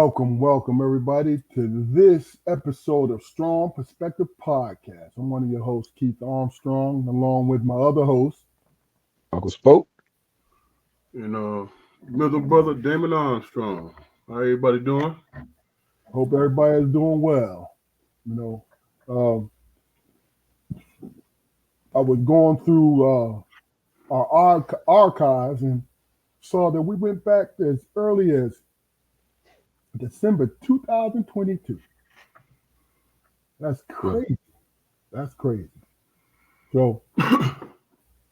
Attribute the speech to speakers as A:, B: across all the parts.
A: Welcome everybody to this episode of Strong Perspective Podcast. I'm one of your hosts, Keith Armstrong, along with my other host.
B: Uncle Spoke.
C: and middle brother Damon Armstrong. How everybody doing?
A: Hope everybody is doing well. You know, um, I was going through our archives and saw that we went back as early as December 2022. That's
B: Well,
A: crazy. That's crazy. So,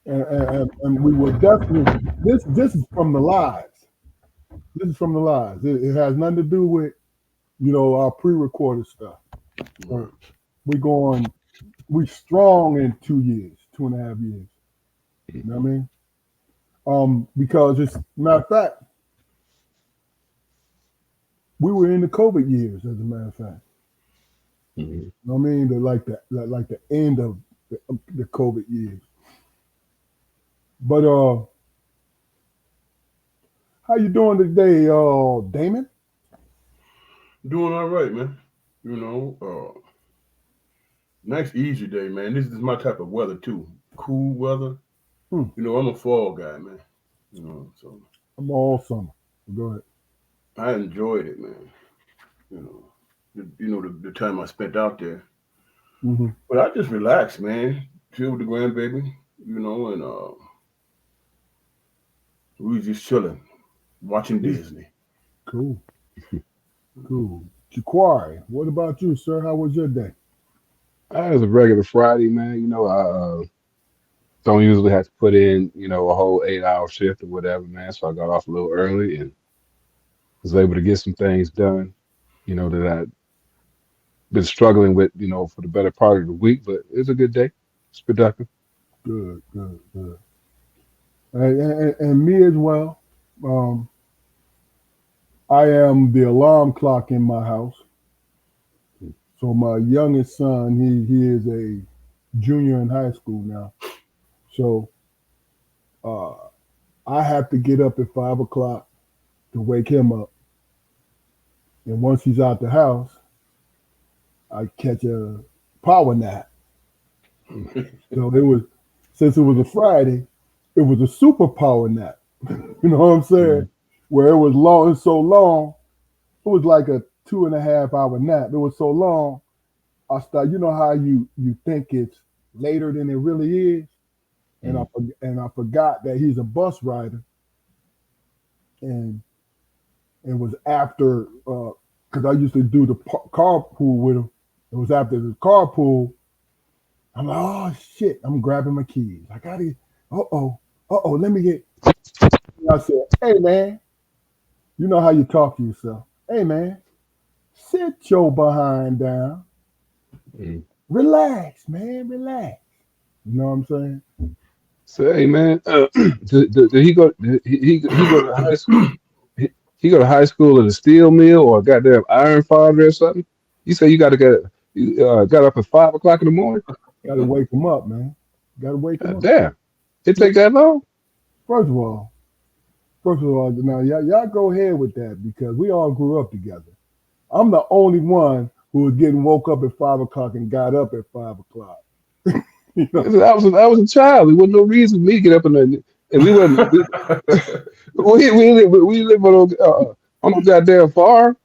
A: and we will definitely this is from the lives. This is from the lives. It has nothing to do with our pre-recorded stuff. So we going we strong in 2 years, 2.5 years. You know what I mean? Because it's matter of fact, we were in the COVID years, as a matter of fact.
B: mhm.
A: You know what I mean? The end of the COVID years. But how you doing today, Damon?
C: Doing all right, man. Nice easy day, man. This is my type of weather too. Cool weather.
A: Hmm.
C: I'm a fall guy, man. So
A: I'm all summer. Go ahead.
C: I enjoyed it, man. The time I spent out there.
A: Mm-hmm.
C: But I just relaxed, man. Chill with the grandbaby, and we was just chilling, watching Disney.
A: Cool. Cool. Jaquari, what about you, sir? How was your day?
B: It was a regular Friday, man. I don't usually have to put in, a whole 8-hour shift or whatever, man. So I got off a little early and was able to get some things done, that I've been struggling with, for the better part of the week. But it was a good day. It's productive.
A: Good, good, good. And me as well. Um, I am the alarm clock in my house. So my youngest son, he is a junior in high school now. So uh, I have to get up at 5 o'clock to wake him up. And once he's out the house, I catch a power nap. So since it was a Friday, it was a super power nap. You know what I'm saying?
B: Mhm.
A: Where it was long, it's so long, it was like a 2.5 hour nap. It was so long, you know how you think it's later than it really is? And
B: Mhm.
A: I forgot that he's a bus rider, and it was after because I used to do the carpool with him. It was after the carpool. I'm like, oh shit! I'm grabbing my keys. I gotta. Let me get. I said, hey man, you know how you talk to yourself. Hey man, sit your behind down.
B: Mhm.
A: Relax, man, relax. You know what I'm saying?
B: So, hey, man, did he go? He go to high school? He go to high school at a steel mill or a goddamn iron foundry or something? You say you got up at 5 o'clock in the morning?
A: Gotta wake him up, man. Gotta wake him
B: God
A: up.
B: damn. It take that long?
A: First of all, now y'all go ahead with that because we all grew up together. I'm the only one who was getting woke up at 5 o'clock and got up at 5 o'clock. You know,
B: I was a child. There wasn't no reason for me to get up and we wasn't we live on a goddamn farm.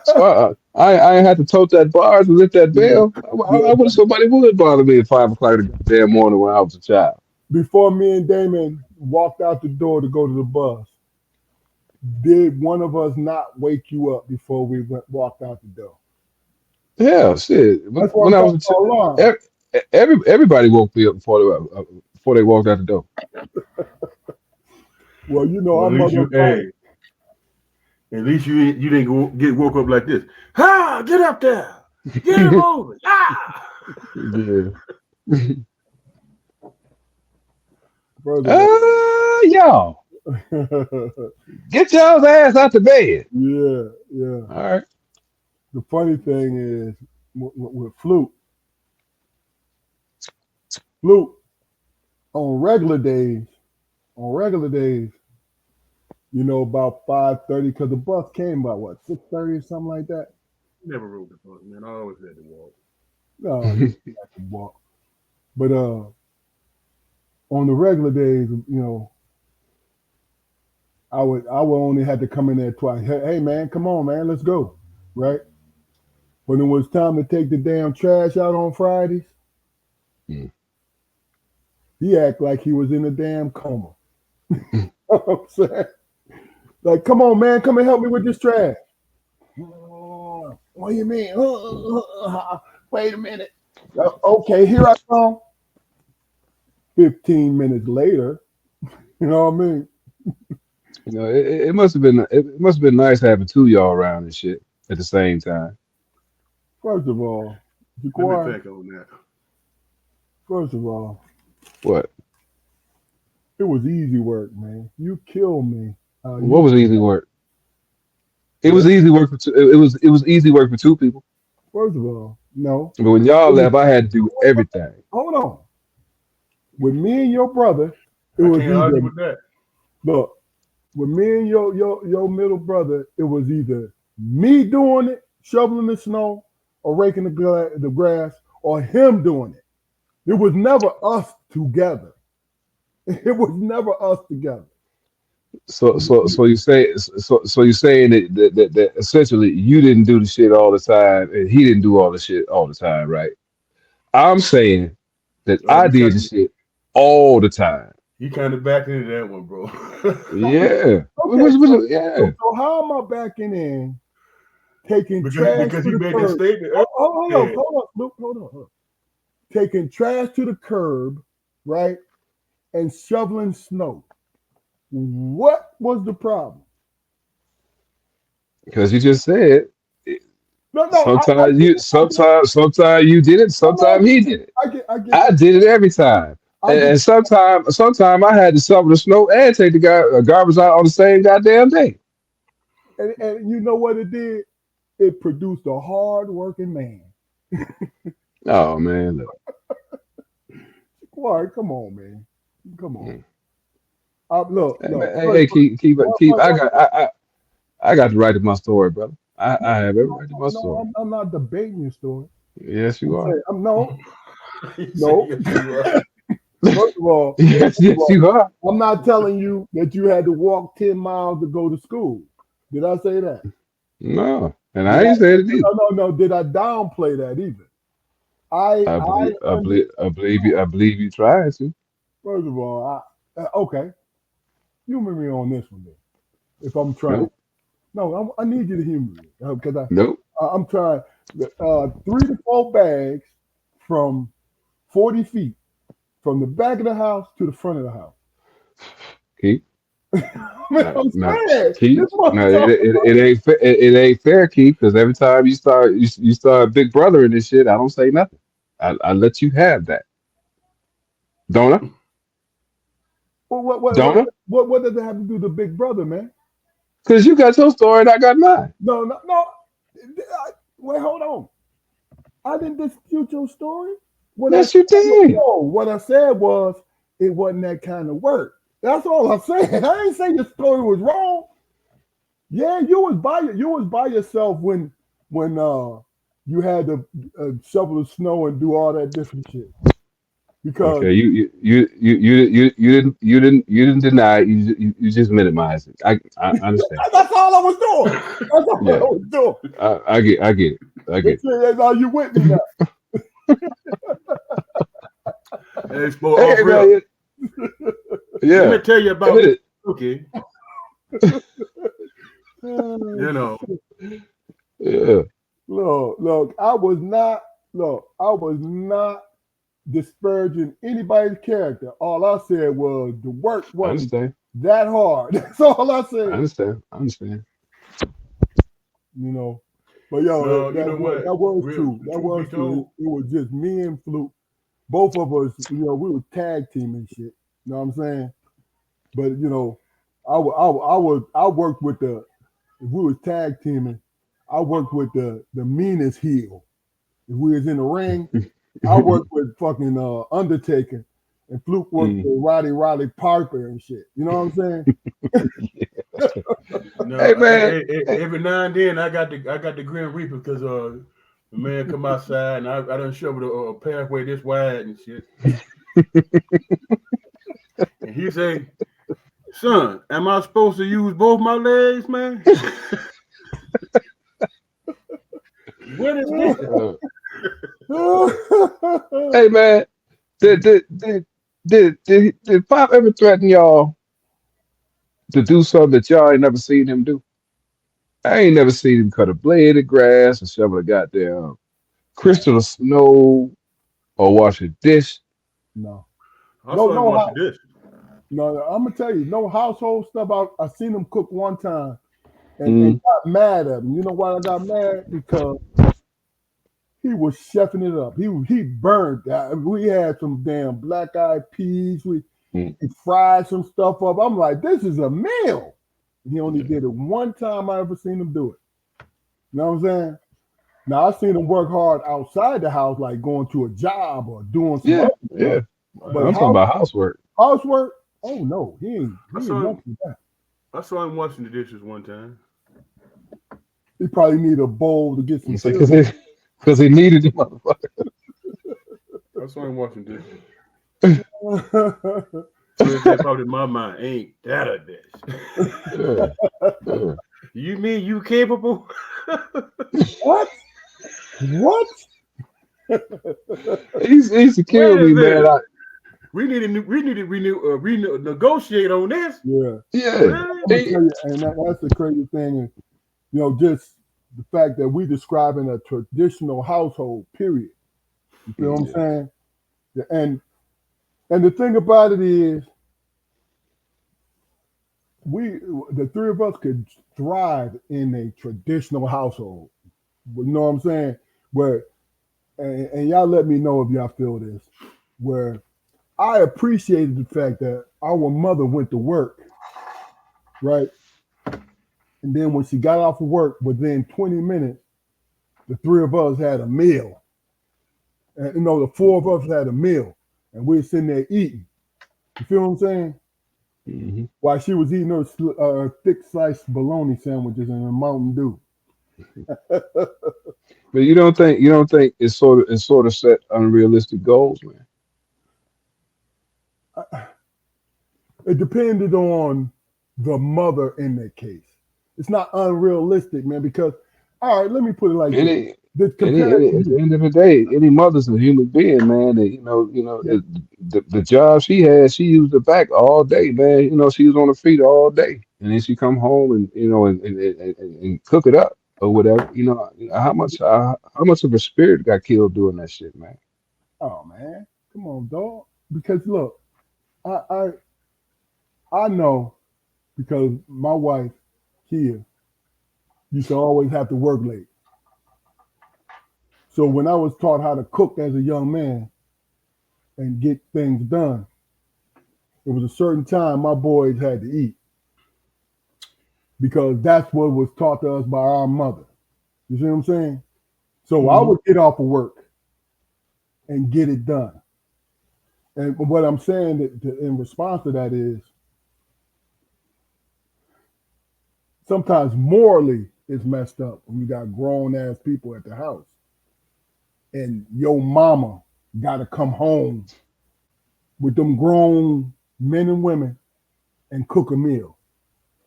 B: So I ain't had to tote that bars and lift that
A: yeah,
B: bell. I
A: yeah.
B: wish somebody would bother me at 5 o'clock in the damn morning when I was a child.
A: Before me and Damon walked out the door to go to the bus, did one of us not wake you up before we walked out the door?
B: Yeah, shit.
A: That's what I'm
B: When I
A: talking
B: was a
A: about. Alarm.
B: child, everybody woke me up before they walked out the door.
A: Well,
C: Well,
A: our
C: at least
A: mother.
C: you didn't get woke up like this. Ah, get up there, get him over. Ah.
B: Yeah.
A: First of all,
B: Y'all, get y'all's ass out the bed.
A: yeah, yeah.
B: All right.
A: The funny thing is with Flute on regular days, on regular days, you know, about 5:30 because the bus came by what 6:30 or something like that.
C: Never rode the bus, man. I always had to walk.
A: No, you have to walk. But on the regular days, you know, I would only have to come in there twice. Hey man, come on man, let's go, right? When it was time to take the damn trash out on Fridays,
B: Mm.
A: he act like he was in a damn coma. You know what I'm saying? Like, come on, man, come and help me with this trash. What do you mean? Wait a minute. Okay, here I come. 15 minutes later, you know what I mean?
B: You know, it must have been nice having two of y'all around and shit at the same time.
A: First of all,
C: Let
A: Jaquan,
C: me think on that.
A: first of all,
B: What?
A: it was easy work, man. You killed me.
B: What was easy work? It
A: What?
B: was easy work for two. It was easy work for two people.
A: First of all, no.
B: But when y'all left, I had to do everything.
A: Hold on. With me and your brother, it
C: I
A: was
C: can't argue
A: either
C: with that.
A: look. With me and your middle brother, it was either me doing it, shoveling the snow, or raking the grass, or him doing it. It was never us together. It was never us together.
B: So you say so you're saying that essentially you didn't do the shit all the time and he didn't do all the shit all the time, right? I'm saying that I
C: You
B: did the
C: kind
B: shit all the time.
C: of backed into that one, bro.
B: Yeah.
A: Okay,
B: Yeah.
A: so how am I backing in, taking trash
C: because
A: to
C: you
A: the
C: made that
A: curb?
C: statement.
A: Hold on,
C: Yeah.
A: hold on, Luke, hold on. Taking trash to the curb, right, and shoveling snow. What was the problem?
B: Because you just said
A: No,
B: sometimes you did it, sometimes he did it.
A: I get
B: I
A: that.
B: did it every time.
A: I get
B: And sometimes I had to shovel the snow and take the garbage out on the same goddamn day.
A: and you know what it did? It produced a hard working man.
B: Oh man, look.
A: Why? Come on, man. Come on.
B: Mm.
A: Look,
B: Hey,
A: no.
B: man, hey, keep.
A: What-
B: I got the right to my story, brother. I have every right to my
A: no,
B: story.
A: I'm not debating your story.
B: Yes,
A: I'm
B: you are.
A: saying, no,
C: He said,
A: no.
C: yes, you are.
A: First of all,
B: Yes, yes, you are.
A: I'm not telling you that you had to walk 10 miles to go to school. Did I say that?
B: No, and
A: Did
B: I
A: I?
B: ain't saying it either.
A: No. Did I downplay that either? I understand.
B: I believe you tried to.
A: First of all, okay, humor me on this one then. If I'm trying,
B: Nope,
A: no, I need you to humor me because
B: nope.
A: I'm trying 3 to 4 bags from 40 feet from the back of the house to the front of the house.
B: Keep.
A: Man,
B: No,
A: I'm
B: no,
A: saying
B: keep.
A: this must
B: No,
A: talk.
B: it ain't fair, keep. Because every time you start big brother in this shit, I don't say nothing. I let you have that, don't I?
A: What what what what
B: Don't I?
A: what does it have to do with the big brother, man?
B: Because you got your story and I got mine.
A: No. Wait, hold on. I didn't dispute your story. What I
B: Yes, you did.
A: no, what I said was it wasn't that kind of work. That's all I said. I ain't saying your story was wrong. Yeah, you was by yourself when you had to shovel the snow and do all that different shit. Because
B: Okay, you didn't deny it. You just minimized it. I understand.
A: that's all I was doing. That's all I
B: Yeah,
A: was doing.
B: I get it. I get
A: That's
B: it.
A: it. That's all you with me now.
C: Hey, spoke off
B: Hey
C: real.
B: man,
C: Let
B: yeah.
C: me tell you about
B: It
C: okay. You know,
B: yeah.
A: Look, I was not disparaging anybody's character. All I said was the work
B: I
A: wasn't
B: understand.
A: that hard. That's all I
B: I
A: said.
B: understand. I understand.
A: You know. But yo,
C: no, you know what?
A: that was
C: Real
A: true. That
C: truth be
A: was true.
C: told,
A: It was just me and Fluke. Both of us, we were tag teaming shit. You know what I'm saying? But I worked with the if we was tag teaming, I worked with the meanest heel. If we was in the ring, I worked with fucking Undertaker, and Fluke worked for Roddy Piper and shit. You know what I'm saying?
C: No,
B: Hey man,
C: every now and then I got the Grim Reaper because the man come outside and I done shoveled a pathway this wide and shit. And he say, "Son, am I supposed to use both my legs, man? What is this?"
B: hey man, did Pop ever threaten y'all to do something that y'all ain't never seen him do? I ain't never seen him cut a blade of grass or shovel a goddamn crystal of snow or wash a dish.
A: No.
C: I saw him watching this.
A: No, I'm gonna tell you, no household stuff. I seen him cook one time and got mad at him. You know why I got mad? Because he was chefing it up. He burned that. We had some damn black eyed peas. He fried some stuff up. I'm like, this is a meal. He only did it one time I ever seen him do it. You know what I'm saying? Now I seen him work hard outside the house, like going to a job or doing some other stuff. But
B: I'm talking about housework.
A: Housework? Oh no, he ain't
C: I saw
A: that.
C: him washing the dishes one time.
A: He probably need a bowl to get some
B: because he needed the motherfucker.
C: I saw him washing dishes. So probably in my mind, ain't that a dish? You mean you capable?
A: What? What?
B: He's secured me, man.
C: We need to negotiate on this.
A: Yeah.
C: Really?
A: And that's the crazy thing. Is, you know, just the fact that we describing a traditional household, period. You feel what I'm saying? And the thing about it is, the three of us could thrive in a traditional household. You know what I'm saying? Where, and y'all let me know if y'all feel this, where I appreciated the fact that our mother went to work, right? And then when she got off of work, within 20 minutes, the three of us had a meal. And, you know, the four of us had a meal. And we were sitting there eating. You feel what I'm saying?
B: Mm-hmm.
A: While she was eating her thick sliced bologna sandwiches and a Mountain Dew.
B: But you don't think it's sort of set unrealistic goals, man?
A: It depended on the mother in that case. It's not unrealistic, man, because, all right, let me put it like this.
B: At the end of the day, any mother's a human being, man. And, the job she had, she used her back all day, man. You know, she was on her feet all day, and then she come home and and cook it up or whatever. You know, how much of her spirit got killed doing that shit, man?
A: Oh man, come on, dog. Because look, I know because my wife here used to always have to work late. So when I was taught how to cook as a young man and get things done, it was a certain time my boys had to eat because that's what was taught to us by our mother. You see what I'm saying? So I would get off of work and get it done. And what I'm saying in response to that is sometimes morally it's messed up when you got grown ass people at the house and your mama got to come home with them grown men and women and cook a meal.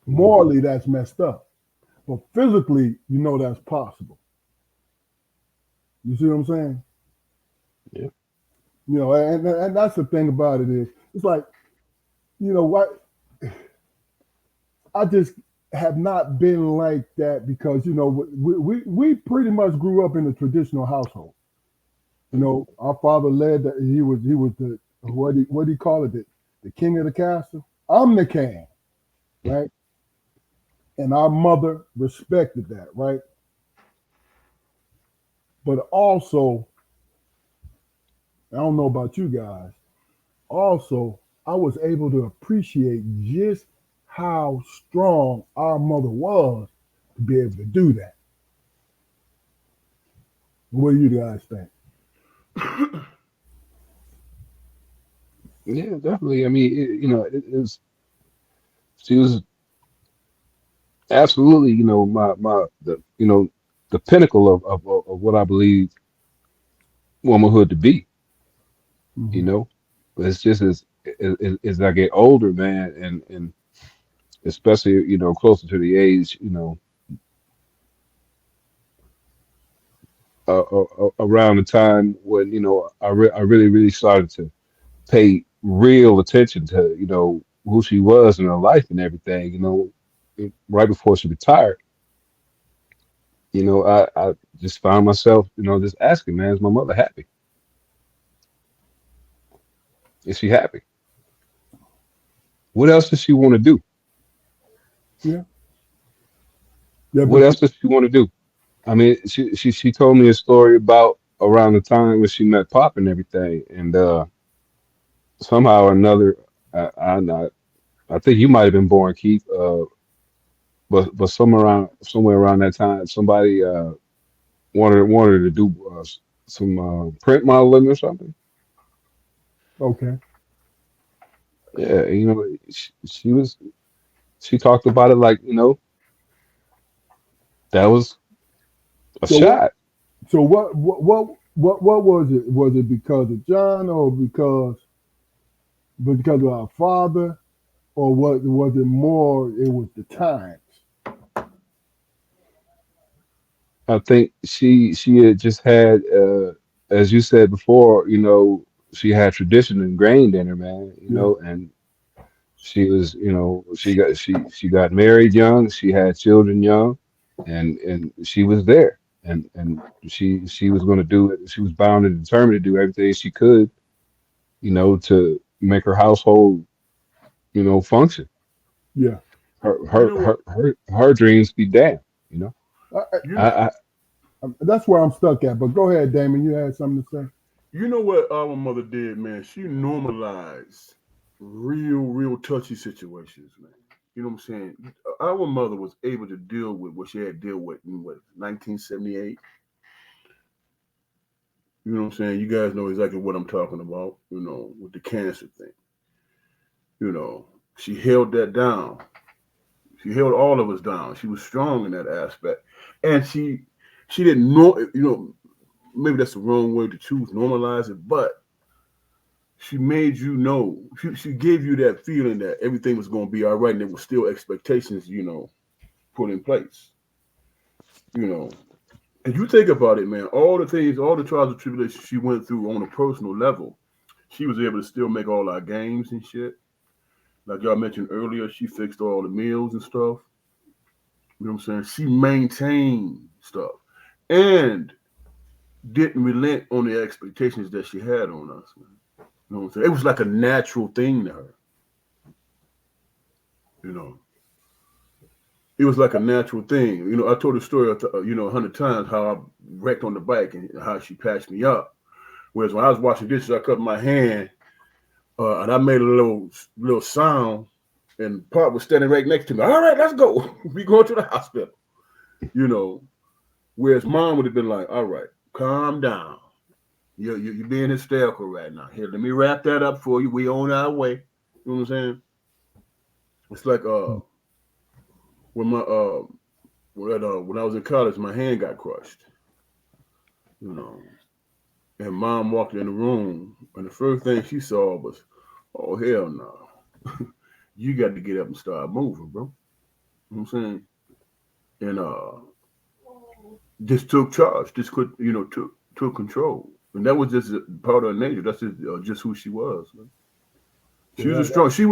A: Morally, that's messed up. But physically, you know that's possible. You see what I'm saying?
B: Yeah.
A: You know, and that's the thing about it is, it's like, you know what? I just have not been like that because, you know, we pretty much grew up in a traditional household. You know, our father led that he was the what do you call it? The king of the castle. I'm the king, right? And our mother respected that, right? But also, I don't know about you guys. Also, I was able to appreciate just how strong our mother was to be able to do that. What do you guys think?
B: Yeah, definitely. I mean, it's she was absolutely, the pinnacle of what I believe womanhood to be. You
A: Hmm.
B: know, but it's just as I get older, man, and especially closer to the age, around the time when I really started to pay real attention to who she was in her life and everything. Right before she retired, I just found myself just asking, man, is my mother happy? Is she happy? What else does she want to do?
A: Yeah, yeah,
B: What
A: but
B: else does she want to do? I mean, she told me a story about around the time when she met Pop and everything, and somehow or another, I think you might have been born, Keith. But somewhere around that time, somebody wanted her to do some print modeling or something.
A: okay.
B: Yeah, she talked about it like that was a
A: So what?
B: shot.
A: So what was it? Was it because of John, or because of our father, or was it more? It was the times.
B: I think she had just had, as you said before, she had tradition ingrained in her, man.
A: Yeah,
B: And she was, she got married young, she had children young, and she was there, and she was going to do it. She was bound and determined to do everything she could, to make her household, function.
A: yeah.
C: You know what?
B: Her dreams be damned. You know,
A: I,
C: You know,
B: I
A: that's where I'm stuck at. But go ahead, Damon. You had something to say?
C: you know what our mother did, man? She normalized real touchy situations, man. You know what I'm saying? Our mother was able to deal with what she had to deal with in 1978. You know what I'm saying? You guys know exactly what I'm talking about, with the cancer thing. You know, she held that down. She held all of us down. She was strong in that aspect. And she didn't know, maybe that's the wrong word to choose, normalize it, but she made you know, she gave you that feeling that everything was going to be all right and there was still expectations, put in place, you know. And you think about it, man, all the things, all the trials and tribulations she went through on a personal level, she was able to still make all our games and shit. Like y'all mentioned earlier, she fixed all the meals and stuff. You know what I'm saying? She maintained stuff and didn't relent on the expectations that she had on us, man. You know what I'm saying? It was like a natural thing to her, you know. It was like a natural thing. I told the story, 100 times how I wrecked on the bike and how she patched me up. Whereas when I was washing dishes, I cut my hand and I made a little sound, and Pop was standing right next to me. All right, let's go. We going to the hospital, you know. Whereas Mom would have been like, all right, calm down. You're being hysterical right now. Here, let me wrap that up for you. We on our way. You know what I'm saying? It's like when my when I was in college, my hand got crushed. You know, and Mom walked in the room, and the first thing she saw was, "Oh hell no! You got to get up and start moving, bro." You know what I'm saying? And just took charge. Just could took control, and that was just a part of her nature. That's just who she was. Man. She was
A: Yeah,
C: a strong. She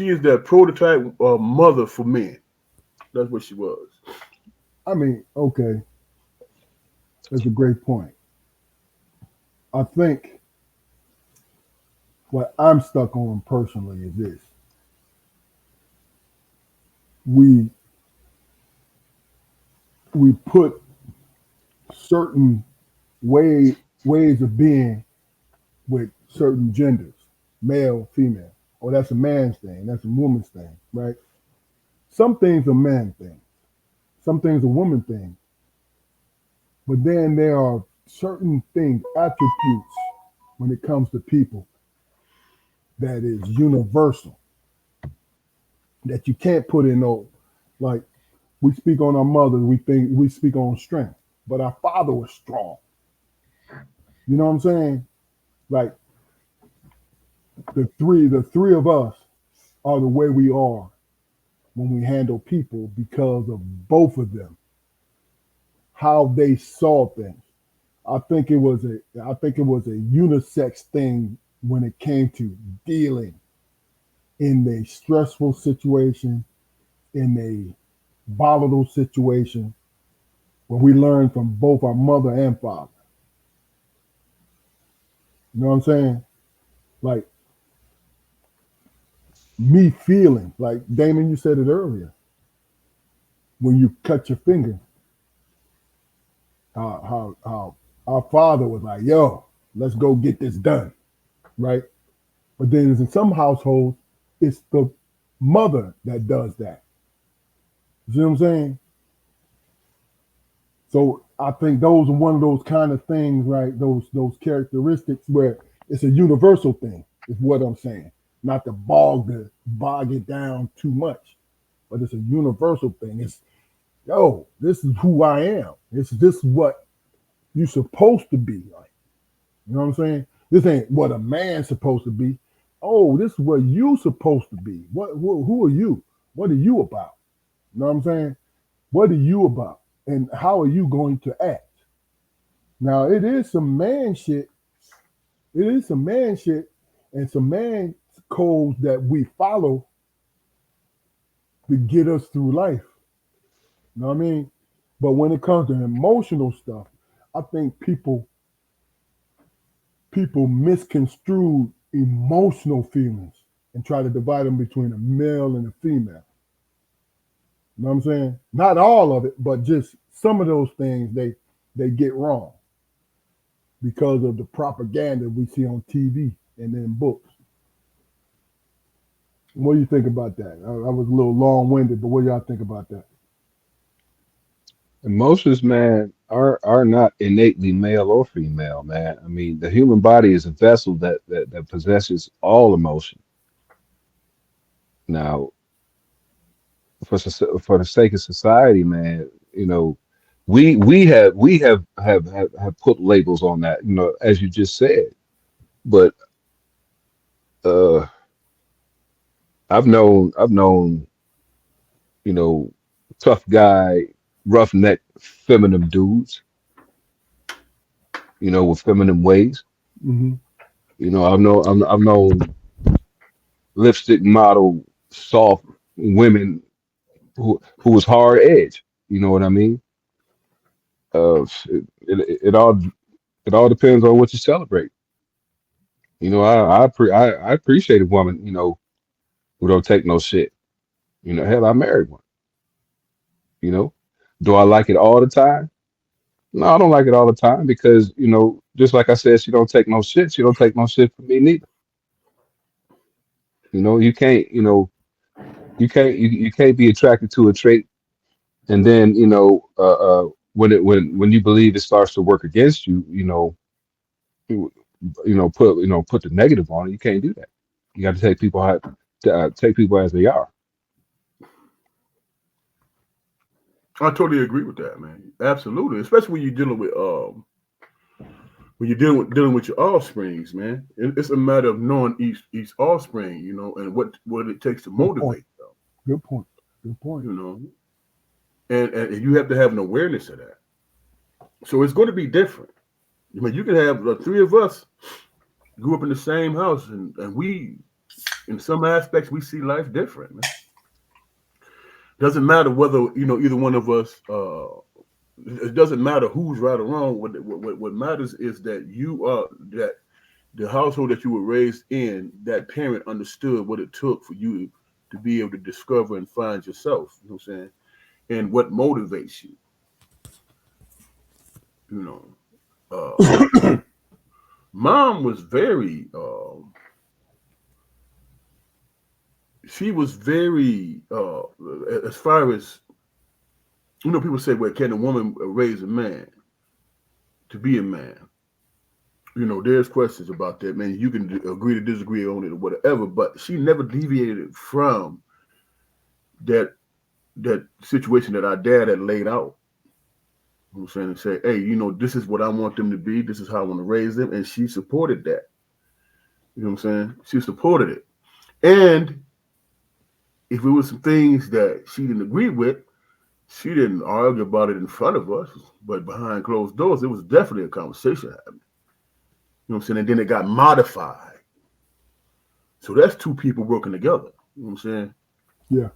C: is that prototype mother for men. That's what she was.
A: I mean, okay, that's a great point. I think what I'm stuck on personally is this: we we put certain ways of being with certain genders, male, female. Oh, that's a man's thing. That's a woman's thing, right? Some things are man things. Some things are woman things. But then there are certain things, attributes, when it comes to people that is universal, that you can't put in no, like, we speak on our mother, we speak on strength, but our father was strong. You know what I'm saying? Like the three of us are the way we are when we handle people because of both of them, how they saw things. I think it was a unisex thing when it came to dealing in a stressful situation, in a volatile situation, where we learned from both our mother and father. You know what I'm saying? Like me feeling, like Damon, you said it earlier, when you cut your finger, how our father was like, yo, let's go get this done, right? But then in some households, it's the mother that does that. You see what I'm saying? So I think those are one of those kind of things, right? Those characteristics where it's a universal thing, is what I'm saying. Not to bog it down too much, but it's a universal thing. It's, yo, this is who I am. This is what you're supposed to be like. You know what I'm saying? This ain't what a man's supposed to be. Oh, this is what you supposed to be. Who are you? What are you about? You know what I'm saying? What are you about? And how are you going to act? Now, it is some man shit. It is some man shit and some man codes that we follow to get us through life. You know what I mean? But when it comes to emotional stuff, I think people misconstrue emotional feelings and try to divide them between a male and a female. You know what I'm saying? Not all of it, but just some of those things they get wrong because of the propaganda we see on TV and in books. What do you think about that? I was a little long-winded, but what do y'all think about that?
B: Emotions, man, are not innately male or female, man. I mean, the human body is a vessel that possesses all emotion. Now, for the sake of society, man, you know, we have put labels on that, you know, as you just said. But uh, I've known, you know, tough guy, roughneck, feminine dudes, you know, with feminine ways.
A: Mm-hmm.
B: You know, I've known lipstick model, soft women who was hard edge. You know what I mean? It all depends on what you celebrate. You know, I appreciate a woman, you know, who don't take no shit. You know, hell, I married one. You know, do I like it all the time? No, I don't like it all the time because, you know, just like I said, she don't take no shit. She don't take no shit from me neither. You know, you can't, you know, you can't be attracted to a trait and then, you know, when you believe it starts to work against you, you, put the negative on it. You can't do that. You got to take people as they are.
C: I totally agree with that, man. Absolutely, especially when you're dealing with your offsprings, man. It's a matter of knowing each offspring, you know, and what it takes to
A: Good point.
C: motivate them,
A: Good point. Good point.
C: you know, and you have to have an awareness of that. So it's going to be different. I mean, you can have the three of us grew up in the same house, and we, in some aspects, we see life different, man. Doesn't matter whether either one of us. It doesn't matter who's right or wrong. What matters is that that the household that you were raised in, that parent understood what it took for you to be able to discover and find yourself. You know what I'm saying? And what motivates you. You know, mom was very. She was very. As far as people say, well, can a woman raise a man to be a man? There's questions about that, man. You can agree to disagree on it or whatever, but she never deviated from that situation that our dad had laid out. You know what I'm saying? And say, hey, this is what I want them to be. This is how I want to raise them. And she supported that. You know what I'm saying? She supported it. And if it was some things that she didn't agree with, she didn't argue about it in front of us, but behind closed doors, it was definitely a conversation happening. You know what I'm saying? And then it got modified. So that's two people working together. You know what I'm saying?
A: Yeah.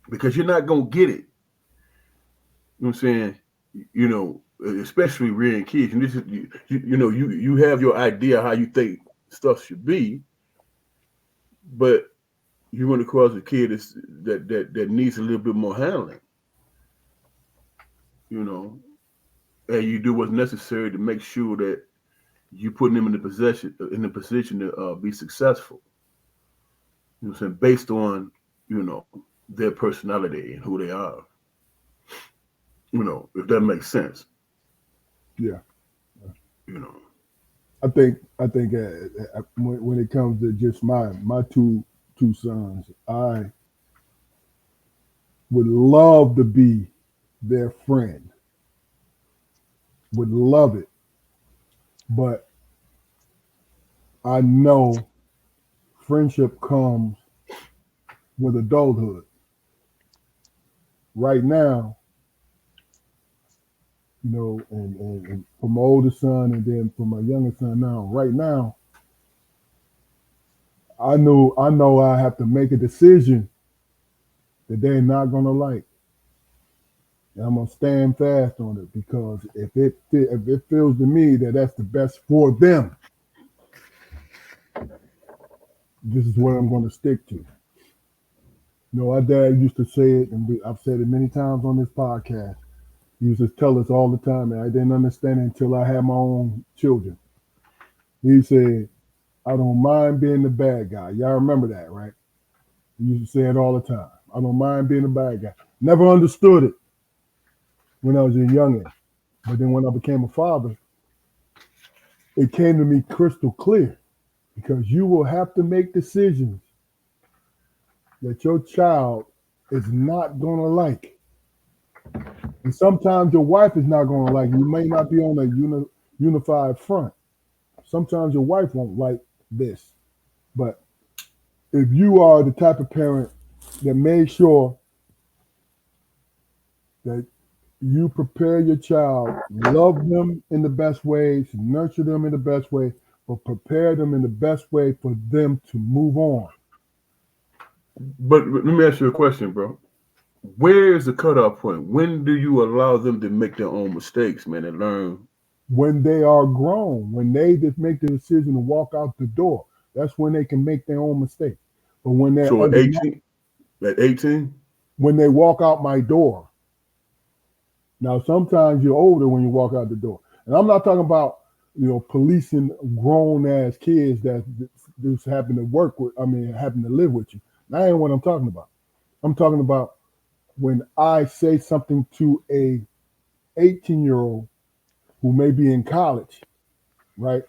C: Because you're not going to get it. You know what I'm saying? Especially rearing kids. And this is, you have your idea how you think stuff should be, but you run across a kid that needs a little bit more handling. And you do what's necessary to make sure that you put them in the position to be successful. You know what I'm saying? Based on, their personality and who they are. If that makes sense.
A: Yeah.
C: I
A: think when it comes to just my two sons, I would love to be their friend. Would love it. But I know friendship comes with adulthood. Right now, and for my oldest son and then for my youngest son now, right now, I know I have to make a decision that they're not gonna like. And I'm gonna stand fast on it because if it feels to me that that's the best for them, this is what I'm gonna stick to. Our dad used to say it, and I've said it many times on this podcast. He used to tell us all the time, and I didn't understand it until I had my own children. He said, I don't mind being the bad guy. Y'all remember that, right? He used to say it all the time. I don't mind being the bad guy. Never understood it when I was a youngin'. But then when I became a father, it came to me crystal clear because you will have to make decisions that your child is not going to like. And sometimes your wife is not going to like. You may not be on a unified front. Sometimes your wife won't like this. But if you are the type of parent that made sure that you prepare your child, love them in the best ways, nurture them in the best way, but prepare them in the best way for them to move on.
C: But let me ask you a question, bro. Where is the cutoff point? When do you allow them to make their own mistakes, man, and learn?
A: When they are grown, when they just make the decision to walk out the door, that's when they can make their own mistake. But when they're
C: at 18,
A: when they walk out my door. Now, sometimes you're older when you walk out the door, and I'm not talking about policing grown ass kids that just happen to work with. Happen to live with you. That ain't what I'm talking about. I'm talking about when I say something to a 18-year-old who may be in college, right?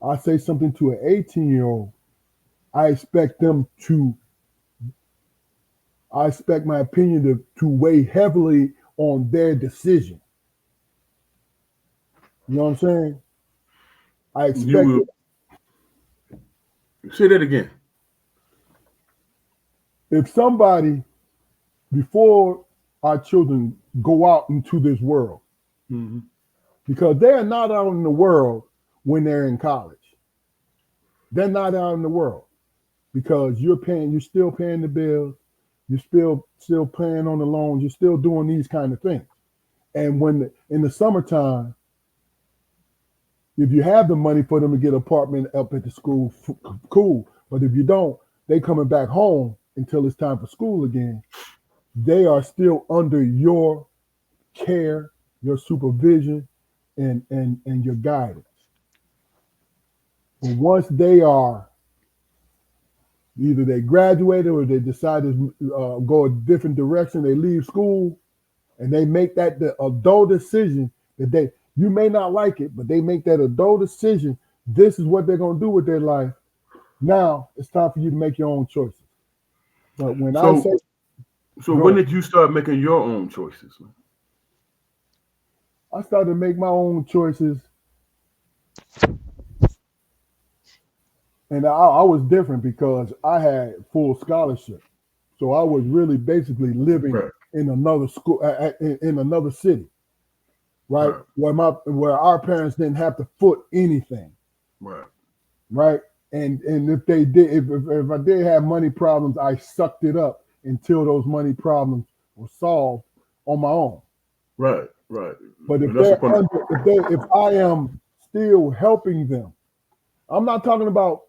A: I say something to an 18-year-old. I expect my opinion to weigh heavily on their decision. You know what I'm saying? I expect
C: Say that again.
A: If somebody, before our children go out into this world, because they're not out in the world when they're in college. They're not out in the world because you're still paying the bills, you're still paying on the loans, you're still doing these kind of things. And in the summertime, if you have the money for them to get an apartment up at the school, cool. But if you don't, they coming back home until it's time for school again. They are still under your care, your supervision, and your guidance. But once they are, either they graduated or they decide to go a different direction, they leave school, and they make the adult decision that you may not like it, but they make that adult decision This is what they're gonna do with their life. Now it's time for you to make your own choices. But when I say
C: So
A: go
C: when
A: ahead,
C: did you start making your own choices?
A: I started to make my own choices, and I was different because I had full scholarship. So I was really basically living
C: Right,
A: in another school, in another city, right?
C: right,
A: Where our parents didn't have to foot anything,
C: right,
A: right? And if they did, if I did have money problems, I sucked it up until those money problems were solved on my own.
C: right, right.
A: But
C: And that's the point.
A: if I am still helping them, I'm not talking about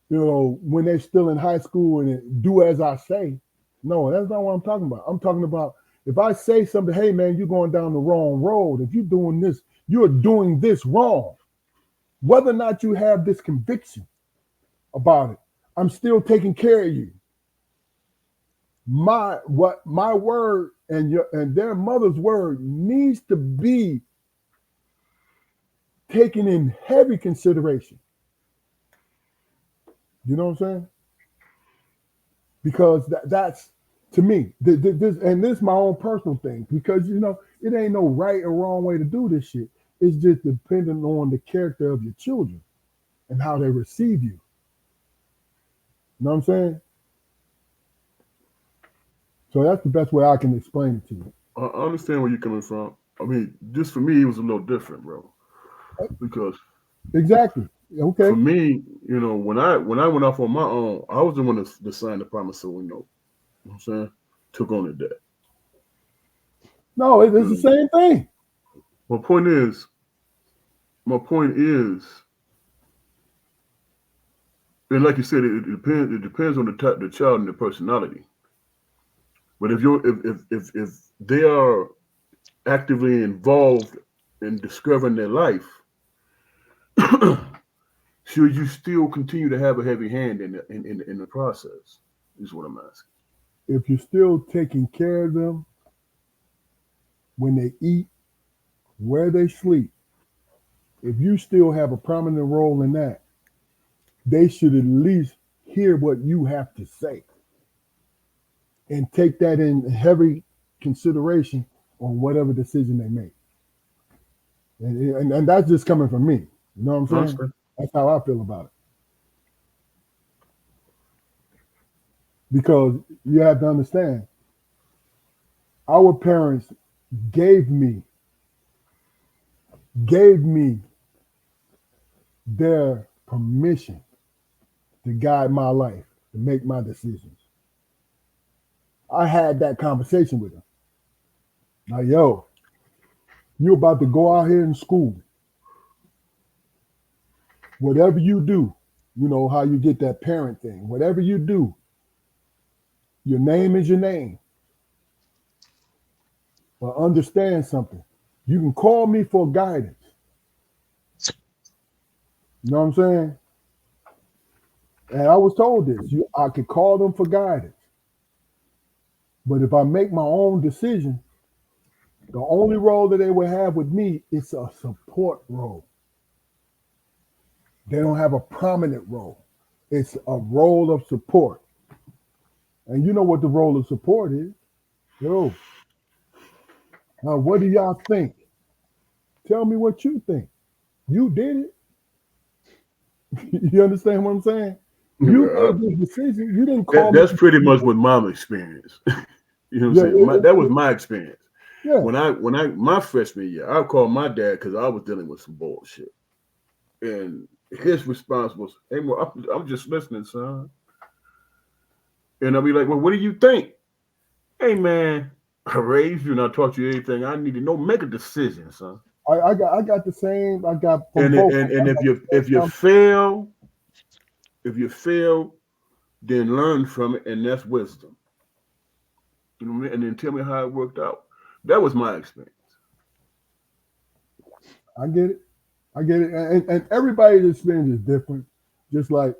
A: when they're still in high school and do as I say. No, that's not what I'm talking about. I'm talking about if I say something, hey man, you're going down the wrong road. If you're doing this, you're doing this wrong. Whether or not you have this conviction about it, I'm still taking care of you. My word and their mother's word needs to be taken in heavy consideration. You know what I'm saying? Because that's to me this is my own personal thing because it ain't no right or wrong way to do this shit. It's just depending on the character of your children and how they receive you. You know what I'm saying? So that's the best way I can explain it to you.
C: I understand where you're coming from. I mean, just for me, it was a little different, bro. Because
A: Exactly.
C: for
A: Okay.
C: me, when I went off on my own, I was the one that signed the promissory note. You know what I'm saying? Took on the debt.
A: No, it's the
C: You
A: same thing.
C: know, my point is, and like you said, it depends. It depends on the type, the child, and the personality. But if they are actively involved in discovering their life, should you still continue to have a heavy hand in the process? Is what I'm asking.
A: If you're still taking care of them when they eat, where they sleep, if you still have a prominent role in that, they should at least hear what you have to say and take that in heavy consideration on whatever decision they make. And that's just coming from me. You know what I'm
C: I
A: saying?
C: understand.
A: That's how I feel about it. Because you have to understand, our parents gave me gave me their permission to guide my life, to make my decisions. I had that conversation with them. Like, yo, you about to go out here in school. Whatever you do, you know how you get that parent thing. Whatever you do, your name is your name. But understand something. You can call me for guidance. You know what I'm saying? And I was told this. I could call them for guidance. But if I make my own decision, the only role that they will have with me is a support role. They don't have a prominent role. It's a role of support. And you know what the role of support is. Yo, now what do y'all think? Tell me what you think. You did it. You understand what I'm saying? You
C: Uh,
A: made this decision. You didn't
C: that
A: call me.
C: that's pretty much what mom experienced. You know what I'm
A: Yeah,
C: saying? That was my experience.
A: yeah.
C: When I my freshman year, I called my dad because I was dealing with some bullshit, and his response was, "Hey, well, I'm just listening, son." And I'll be like, "Well, what do you think?" Hey, man, I raised you and I taught you everything I need to know. Make a decision, son.
A: I got the same. I got from
C: And
A: both.
C: and
A: I
C: and if
A: got
C: you
A: the
C: if you
A: same.
C: fail, if you fail, then learn from it, and that's wisdom. You know what I mean? And then tell me how it worked out. That was my experience.
A: I get it. I get it. And everybody's experience is different. Just like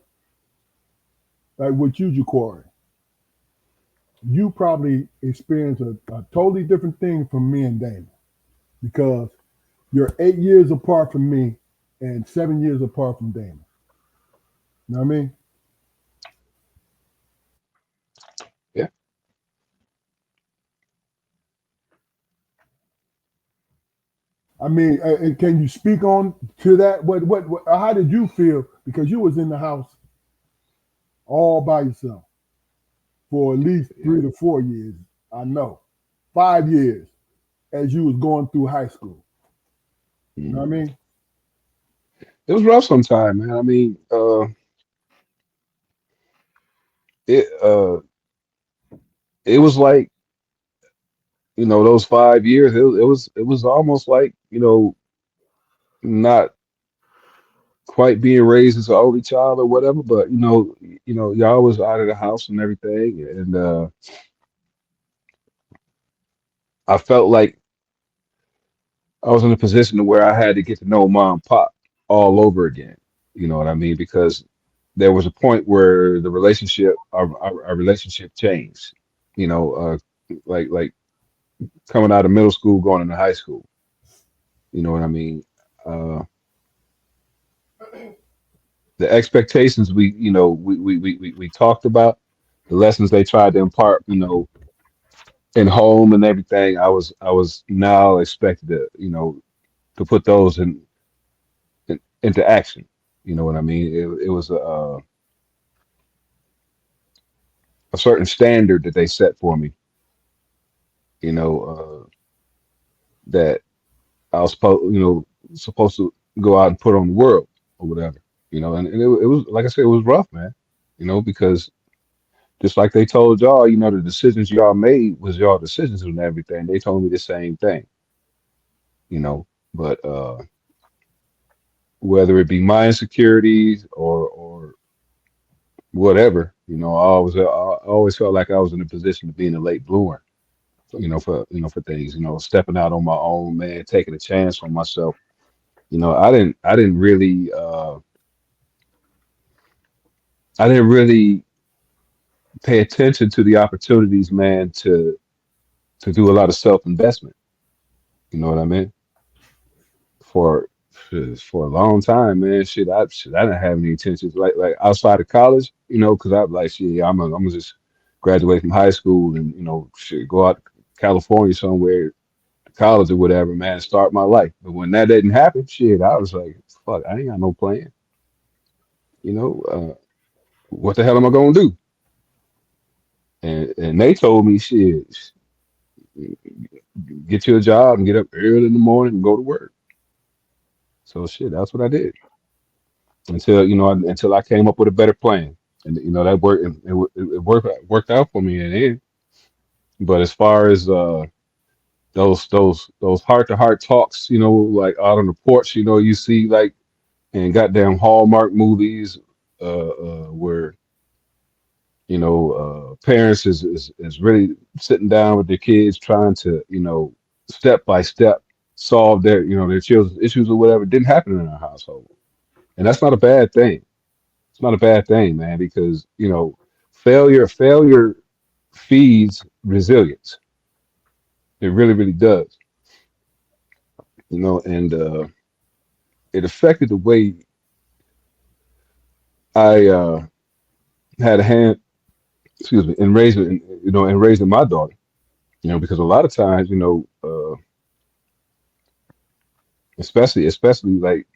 A: with you, Jaquari. You probably experienced a totally different thing from me and Dana because you're 8 years apart from me and 7 years apart from Dana. You know what I mean?
B: Yeah.
A: I mean, and can you speak on to that? What? How did you feel? Because you was in the house all by yourself for at least 3 to 4 years. I know, 5 years as you was going through high school. You know what I
B: Mhm.
A: mean?
B: It was rough sometime, man. I mean, it it was like, those 5 years. It was almost like, not quite being raised as an only child or whatever, but y'all was out of the house and everything, and I felt like I was in a position to where I had to get to know mom and pop all over again. You know what I mean? Because there was a point where our relationship changed. Like coming out of middle school, going into high school. You know what I mean? Uh, the expectations we talked about, the lessons they tried to impart, in home and everything. I was now expected to put those into action. You know what I mean? It was a certain standard that they set for me. You know that I was supposed to go out and put on the world or whatever. And it was, like I said, it was rough, man. Because just like they told y'all, the decisions y'all made was y'all decisions and everything. They told me the same thing. You know, but whether it be my insecurities or whatever, I always felt like I was in a position to be in a late bloomer. For things, stepping out on my own, man, taking a chance on myself. I didn't really pay attention to the opportunities, man, to do a lot of self investment. You know what I mean? For for a long time, man. I didn't have any intentions like outside of college. Because I'm like, shit, I'm gonna just graduate from high school and shit, go out to California somewhere, to college or whatever, man, and start my life. But when that didn't happen, shit, I was like, fuck, I ain't got no plan. What the hell am I gonna do? And they told me, shit, get you a job and get up early in the morning and go to work. So shit, that's what I did until I came up with a better plan, and that worked. And it worked out for me in the end. But as far as those heart to heart talks, like out on the porch, you see like in goddamn Hallmark movies, where parents is really sitting down with their kids trying to step by step solve their children's issues or whatever. It didn't happen in our household, and that's not a bad thing. It's not a bad thing, man, because failure feeds resilience. It really, really does. And it affected the way I had a hand, excuse me, in raising my daughter. Because a lot of times, especially like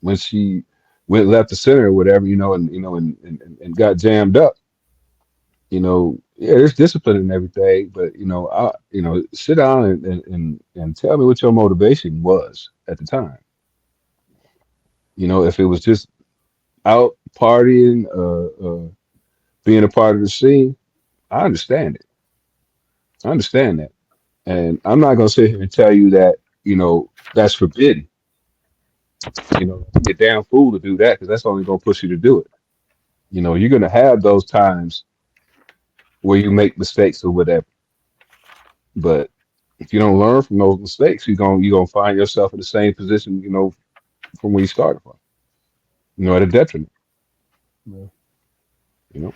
B: when she went left to center or whatever, and got jammed up. Yeah, there's discipline and everything, but sit down and tell me what your motivation was at the time. If it was just out partying, being a part of the scene, I understand it. I understand that, and I'm not gonna sit here and tell you that that's forbidden. You're a damn fool to do that because that's only gonna push you to do it. You're gonna have those times where you make mistakes or whatever, but if you don't learn from those mistakes, you're gonna find yourself in the same position, from where you started from. At a detriment.
A: Yeah.
B: You know.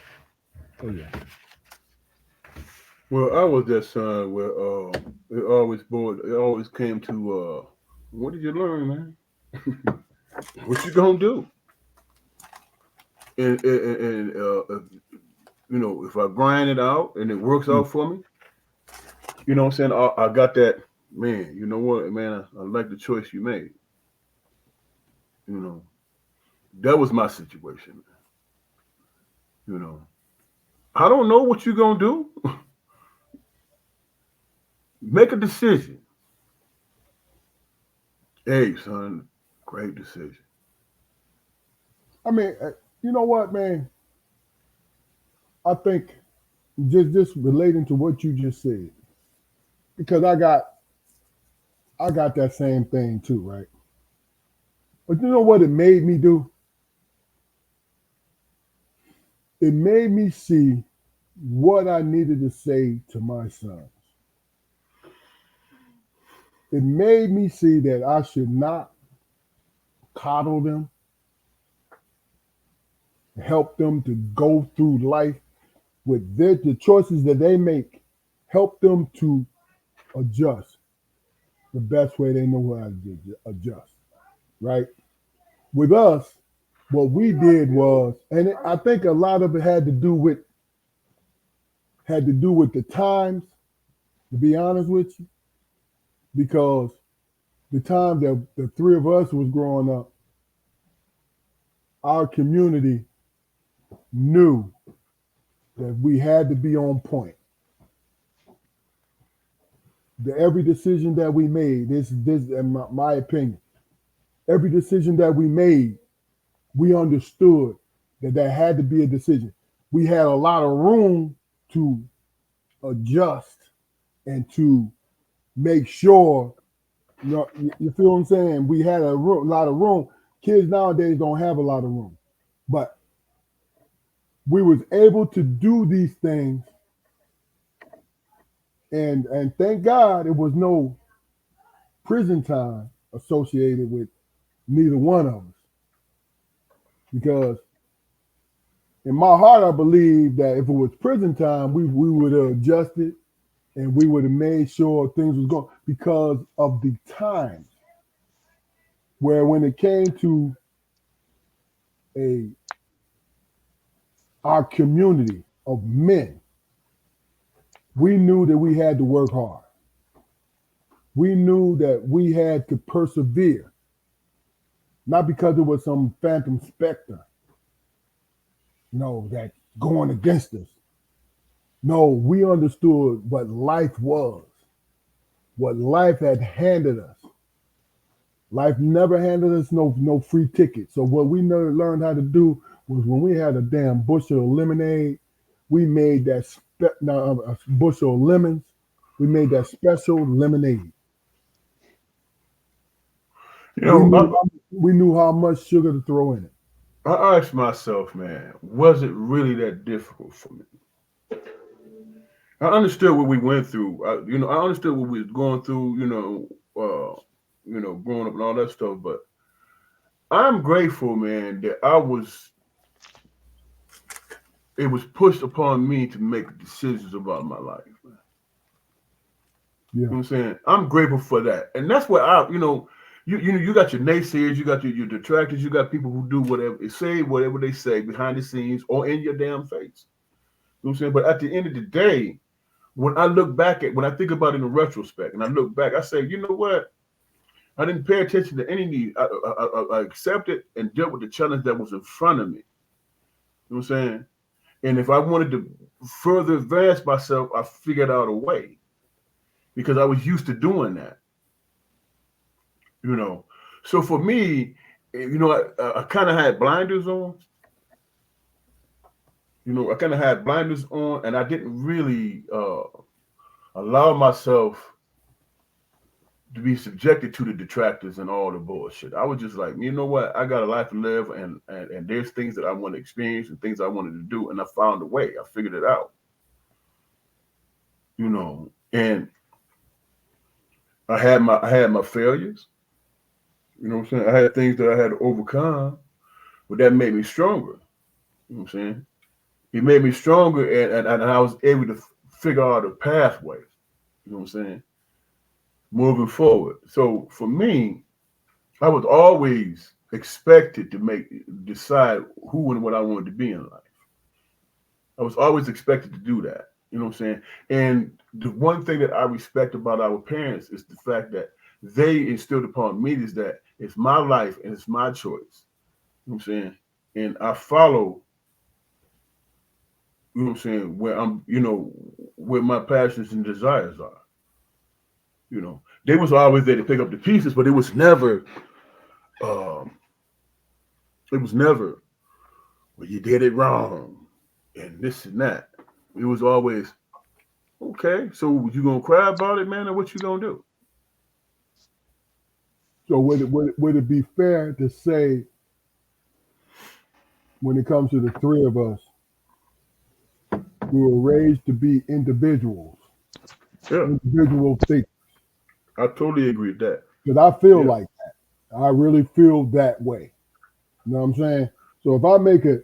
A: Oh yeah.
C: Well, I was that son where it always came to what did you learn, man? What you gonna do? And you know, if I grind it out and it works
A: Mm.
C: out for me, you know what I'm saying? I got that, man. You know what, man? I like the choice you made. You know, that was my situation. You know, I don't know what you're gonna do. Make a decision. Hey, son, great decision.
A: I mean, you know what, man? I think just relating to what you just said, because I got that same thing too, right? But you know what it made me do? It made me see what I needed to say to my sons. It made me see that I should not coddle them, help them to go through life with the choices that they make, help them to adjust the best way they know how to adjust, right? With us, what we did was, and I think a lot of it had to do with the times, to be honest with you, because the time that the three of us was growing up, our community knew that we had to be on point. Every decision that we made, this in my opinion, every decision that we made, we understood that there had to be a decision. We had a lot of room to adjust and to make sure, you feel what I'm saying? We had a lot of room. Kids nowadays don't have a lot of room, but we was able to do these things, and thank God it was no prison time associated with neither one of us, because in my heart I believe that if it was prison time, we would have adjusted and we would have made sure things was going, because of the times where when it came to a our community of men, we knew that we had to work hard. We knew that we had to persevere, not because it was some phantom specter, that going against us. No, we understood what life was, what life had handed us. Life never handed us no free ticket. So what we learned how to do was, when we had a damn bushel of lemonade, we made that a bushel of lemons. We made that special lemonade.
C: You
A: We
C: know,
A: knew we knew how much sugar to throw in it.
C: I asked myself, man, was it really that difficult for me? I understood what we went through. I understood what we was going through. Growing up and all that stuff. But I'm grateful, man, that it was pushed upon me to make decisions about my life. Man. You
A: Yeah,
C: know what I'm saying? I'm grateful for that. And that's what you got your naysayers, you got your detractors, you got people who do whatever they say behind the scenes or in your damn face. You know what I'm saying? But at the end of the day, when I think about it in retrospect and I look back, I say, you know what? I didn't pay attention to any need. I accepted and dealt with the challenge that was in front of me. You know what I'm saying? And if I wanted to further advance myself, I figured out a way because I was used to doing that. You know, so for me, I kind of had blinders on. I kind of had blinders on, and I didn't really allow myself to be subjected to the detractors and all the bullshit. I was just like, you know what? I got a life to live, and there's things that I want to experience and things I wanted to do, and I found a way. I figured it out. And I had my failures. You know what I'm saying? I had things that I had to overcome, but that made me stronger. You know what I'm saying? It made me stronger, and I was able to figure out a pathway. You know what I'm saying? Moving forward. So for me, I was always expected to decide who and what I wanted to be in life. I was always expected to do that. You know what I'm saying? And the one thing that I respect about our parents is the fact that they instilled upon me is that it's my life and it's my choice. You know what I'm saying? And I follow, you know what I'm saying, where my passions and desires are. You know, they was always there to pick up the pieces, but um, it was never, well, you did it wrong and this and that. It was always, okay, so you gonna cry about it, man, or what you gonna do?
A: So would it be fair to say, when it comes to the three of us, we were raised to be individuals,
C: Yeah,
A: individual thinkers?
C: I totally agree with that.
A: Because I feel
C: Yeah.
A: like that. I really feel that way. You know what I'm saying? So if I make a,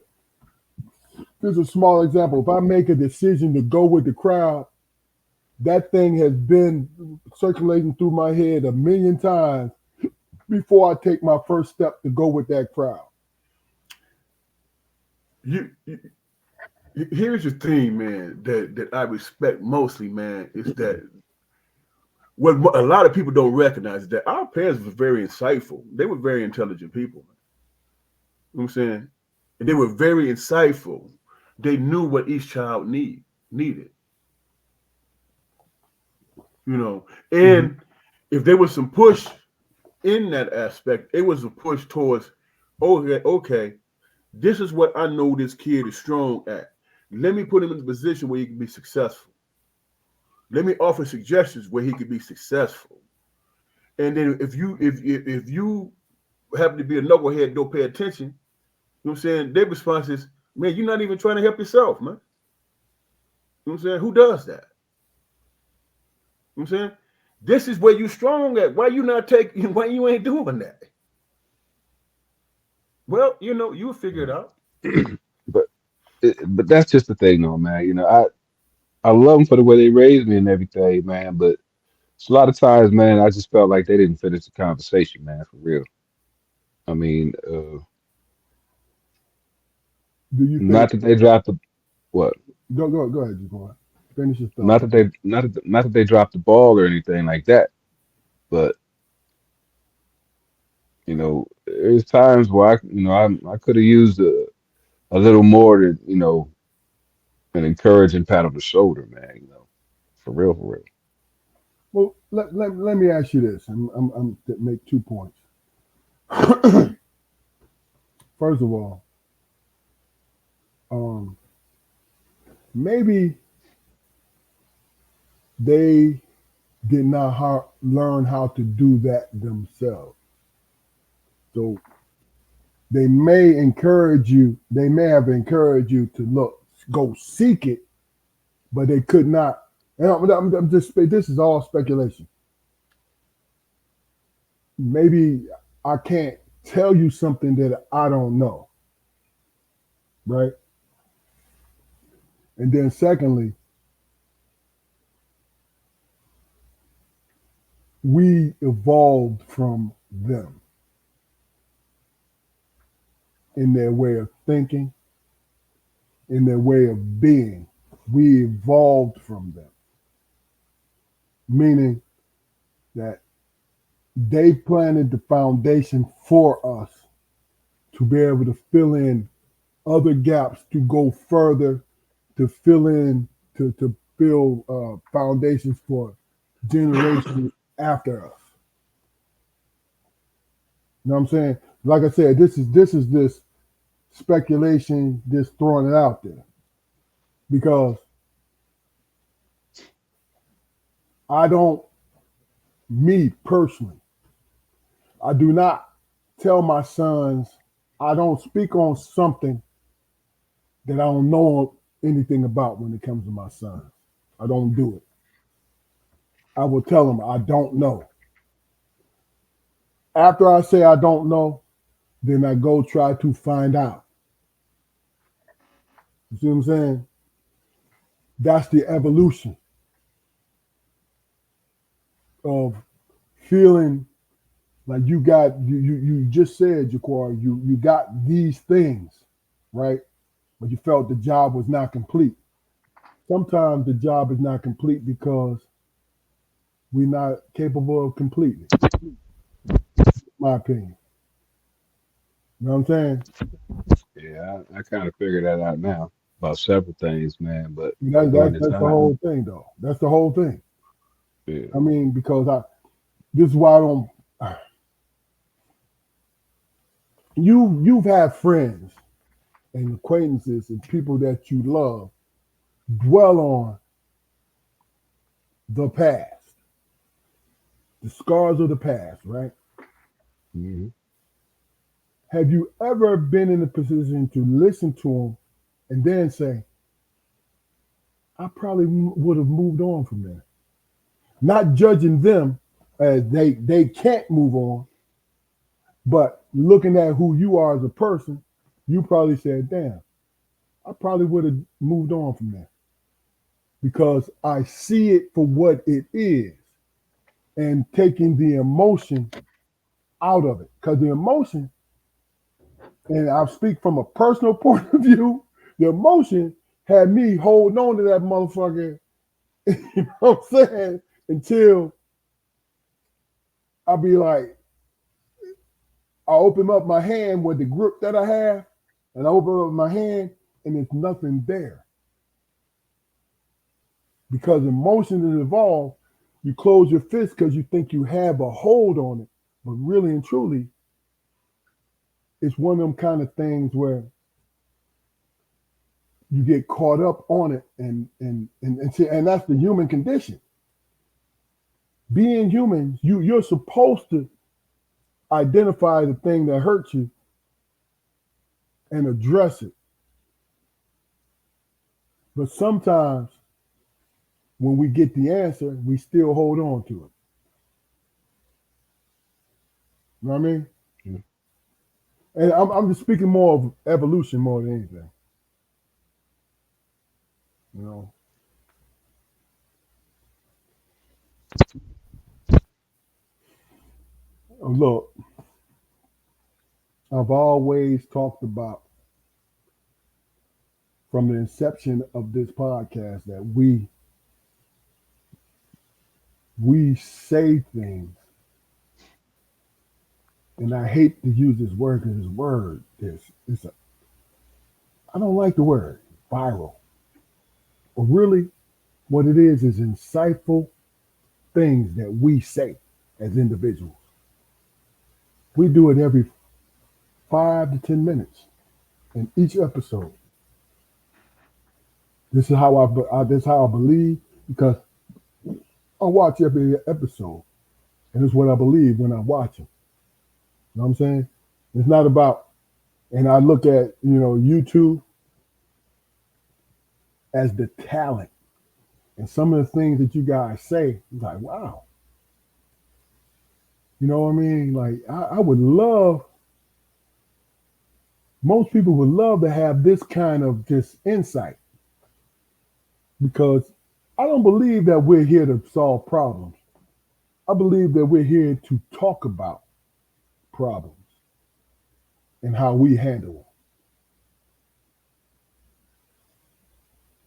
A: this is a small example. If I make a decision to go with the crowd, that thing has been circulating through my head a million times before I take my first step to go with that crowd.
C: You here's the thing, man, that I respect mostly, man, is that what a lot of people don't recognize is that our parents were very insightful. They were very intelligent people. You know what I'm saying? And they were very insightful. They knew what each child needed, you know.
A: Mhm.
C: And if there was some push in that aspect, it was a push towards, okay, this is what I know this kid is strong at. Let me put him in a position where he can be successful. Let me offer suggestions where he could be successful. And then if you happen to be a knucklehead and don't pay attention, you know what I'm saying? Their response is, man, you're not even trying to help yourself, man. You know what I'm saying? Who does that? You know what I'm saying? This is where you strong at. Why you not taking, why you ain't doing that? Well, you'll figure it out.
B: but but that's just the thing, though, man. I love them for the way they raised me and everything, man. But it's a lot of times, man, I just felt like they didn't finish the conversation, man, for real. I mean,
A: Do you think,
B: not that they dropped the what,
A: go ahead, just go ahead. Finish your thought.
B: not that they dropped the ball or anything like that. But there's times where I could have used a little more to an encouraging pat on the shoulder, man. For real, for real.
A: Well, let me ask you this. I'm to make 2 points. First of all, um, maybe they did not learn how to do that themselves. So they may have encouraged you to go seek it, but they could not. And I'm just, this is all speculation. Maybe I can't tell you something that I don't know, right? And then secondly, we evolved from them in their way of thinking, in their way of being. We evolved from them, meaning that they planted the foundation for us to be able to fill in other gaps, to go further, to fill in, to build foundations for generations after us. You know what I'm saying? Like I said, this speculation, just throwing it out there, because I don't, me personally, I do not tell my sons, I don't speak on something that I don't know anything about when it comes to my sons. I don't do it. I will tell them I don't know. After I say I don't know, then I go try to find out. You see what I'm saying? That's the evolution of feeling Like you just said, Jaquar, you got these things, right? But you felt the job was not complete. Sometimes the job is not complete because we're not capable of completing it, in my opinion. You know what I'm saying?
B: Yeah, I kind of figured that out now about several things, man. But during the
A: That's the
B: time,
A: whole thing, though. That's the whole thing.
B: yeah,
A: I mean, because this is why I don't. You've had friends and acquaintances and people that you love dwell on the past, the scars of the past, right?
B: hmm
A: Have you ever been in a position to listen to them and then say, I probably would have moved on from there? Not judging them as they can't move on, but looking at who you are as a person, you probably said, damn, I probably would have moved on from there because I see it for what it is and taking the emotion out of it. Because the emotion, and I speak from a personal point of view, the emotion had me holding on to that motherfucker, you know what I'm saying? Until I'll be like, I open up my hand with the grip that I have, and I open up my hand, and there's nothing there. Because emotion is involved, you close your fist because you think you have a hold on it. But really and truly, it's one of them kind of things where you get caught up on it and that's the human condition. Being human, you're supposed to identify the thing that hurts you and address it. But sometimes when we get the answer, we still hold on to it. You know what I mean? And I'm just speaking more of evolution more than anything. You know, look, I've always talked about from the inception of this podcast that we say things, and I hate to use this word because this word is it's a I don't like the word viral. But really, what it is insightful things that we say as individuals. We do it every 5 to 10 minutes in each episode. This is how this is how I believe because I watch every episode, and it's what I believe when I watch them. You know what I'm saying? It's not about, and I look at YouTube as the talent, and some of the things that you guys say, it's like wow. You know what I mean? Like I would love, most people would love to have this kind of just insight because I don't believe that we're here to solve problems. I believe that we're here to talk about problems and how we handle them.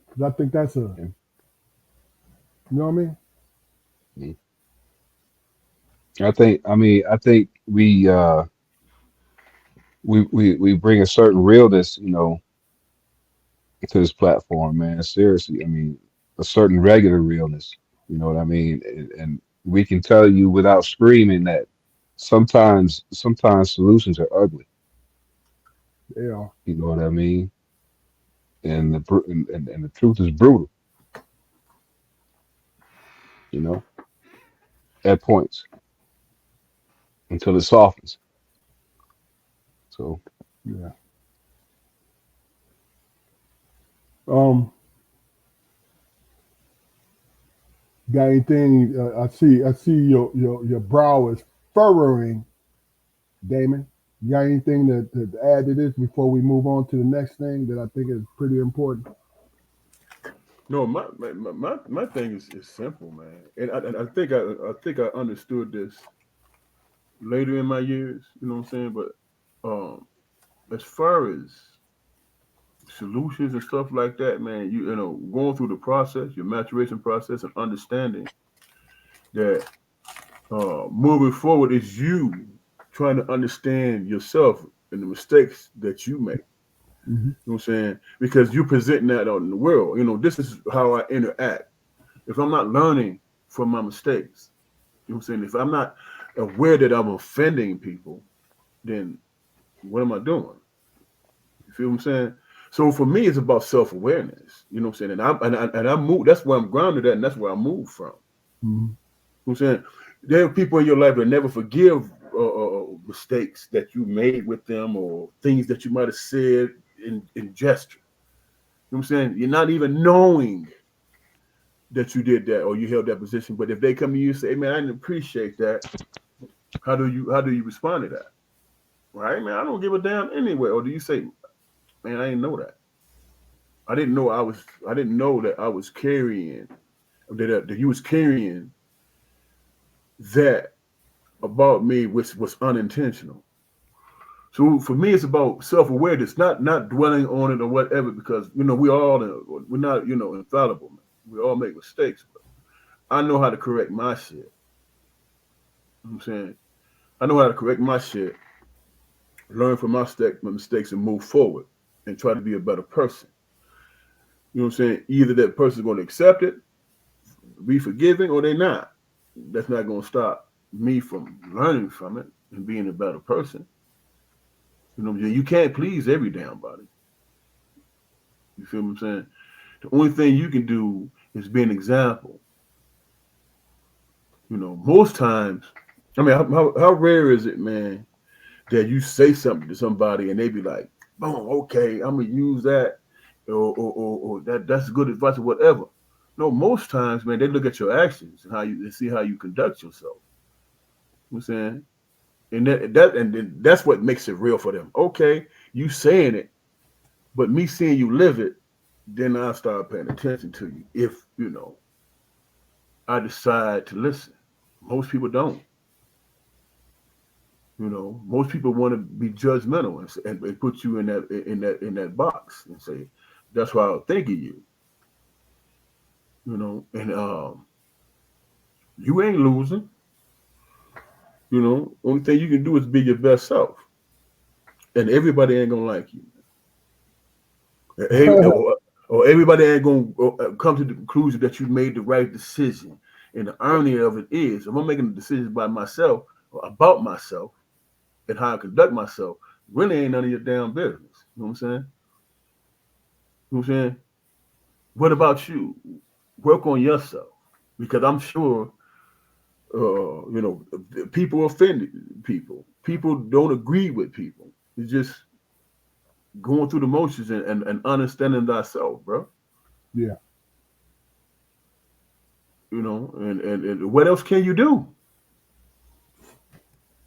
A: Because I think that's
B: yeah.
A: you know what I mean?
B: Mm. I think we bring a certain realness, to this platform, man. Seriously, I mean, a certain regular realness. You know what I mean? And we can tell you without screaming that sometimes solutions are ugly.
A: They are.
B: You know what I mean? And the truth is brutal. You know, at points until it softens. So
A: Yeah. Um. Got anything? I see your brow is furrowing, Damon. You got anything to add to this before we move on to the next thing that I think is pretty important?
C: No, my thing is simple, man. And I think I understood this later in my years. You know what I'm saying? But as far as solutions and stuff like that, man, you know, going through the process, your maturation process, and understanding that moving forward is you trying to understand yourself and the mistakes that you make.
A: Hmm.
C: You know what I'm saying? Because you're presenting that out in the world. You know, this is how I interact. If I'm not learning from my mistakes, you know what I'm saying? If I'm not aware that I'm offending people, then what am I doing? You feel what I'm saying? So for me, it's about self awareness. You know what I'm saying? And I move. That's where I'm grounded at, and that's where I move from.
A: Hmm.
C: You know what I'm saying? There are people in your life that never forgive mistakes that you made with them or things that you might have said in gesture. You know what I'm saying? You're not even knowing that you did that or you held that position. But if they come to you and say, hey man, I didn't appreciate that, how do you respond to that? Right, man, I don't give a damn anyway. Or do you say, man, I didn't know that. I didn't know that I was carrying that you was carrying that about me which was unintentional. So for me, it's about self-awareness, not dwelling on it or whatever, because we're not infallible, man. We all make mistakes, but I know how to correct my shit. You know what I'm saying? I know how to correct my shit, learn from my mistakes, and move forward and try to be a better person. You know what I'm saying? Either that person's going to accept it, be forgiving, or they're not. That's not going to stop me from learning from it and being a better person. You know what I'm saying? You can't please every damn body. You feel what I'm saying? The only thing you can do is be an example. You know, most times, I mean, how rare is it, man, that you say something to somebody and they be like, "Oh, okay, I'm gonna use that," or that's good advice or whatever. No, most times, man, they look at your actions and they see how you conduct yourself. You know what I'm saying? And that's what makes it real for them. Okay, you saying it, but me seeing you live it, then I start paying attention to you. If I decide to listen. Most people don't. Most people want to be judgmental and put you in that box and say, "That's why I think of you." And you ain't losing. Only thing you can do is be your best self, and everybody ain't gonna like you. Or everybody ain't gonna come to the conclusion that you made the right decision. And the irony of it is, if I'm making a decision by myself or about myself and how I conduct myself, really ain't none of your damn business. You know what I'm saying? You know what I'm saying? What about you? Work on yourself because I'm sure, people offended people. People don't agree with people. It's just going through the motions and understanding thyself, bro.
A: Yeah.
C: And what else can you do?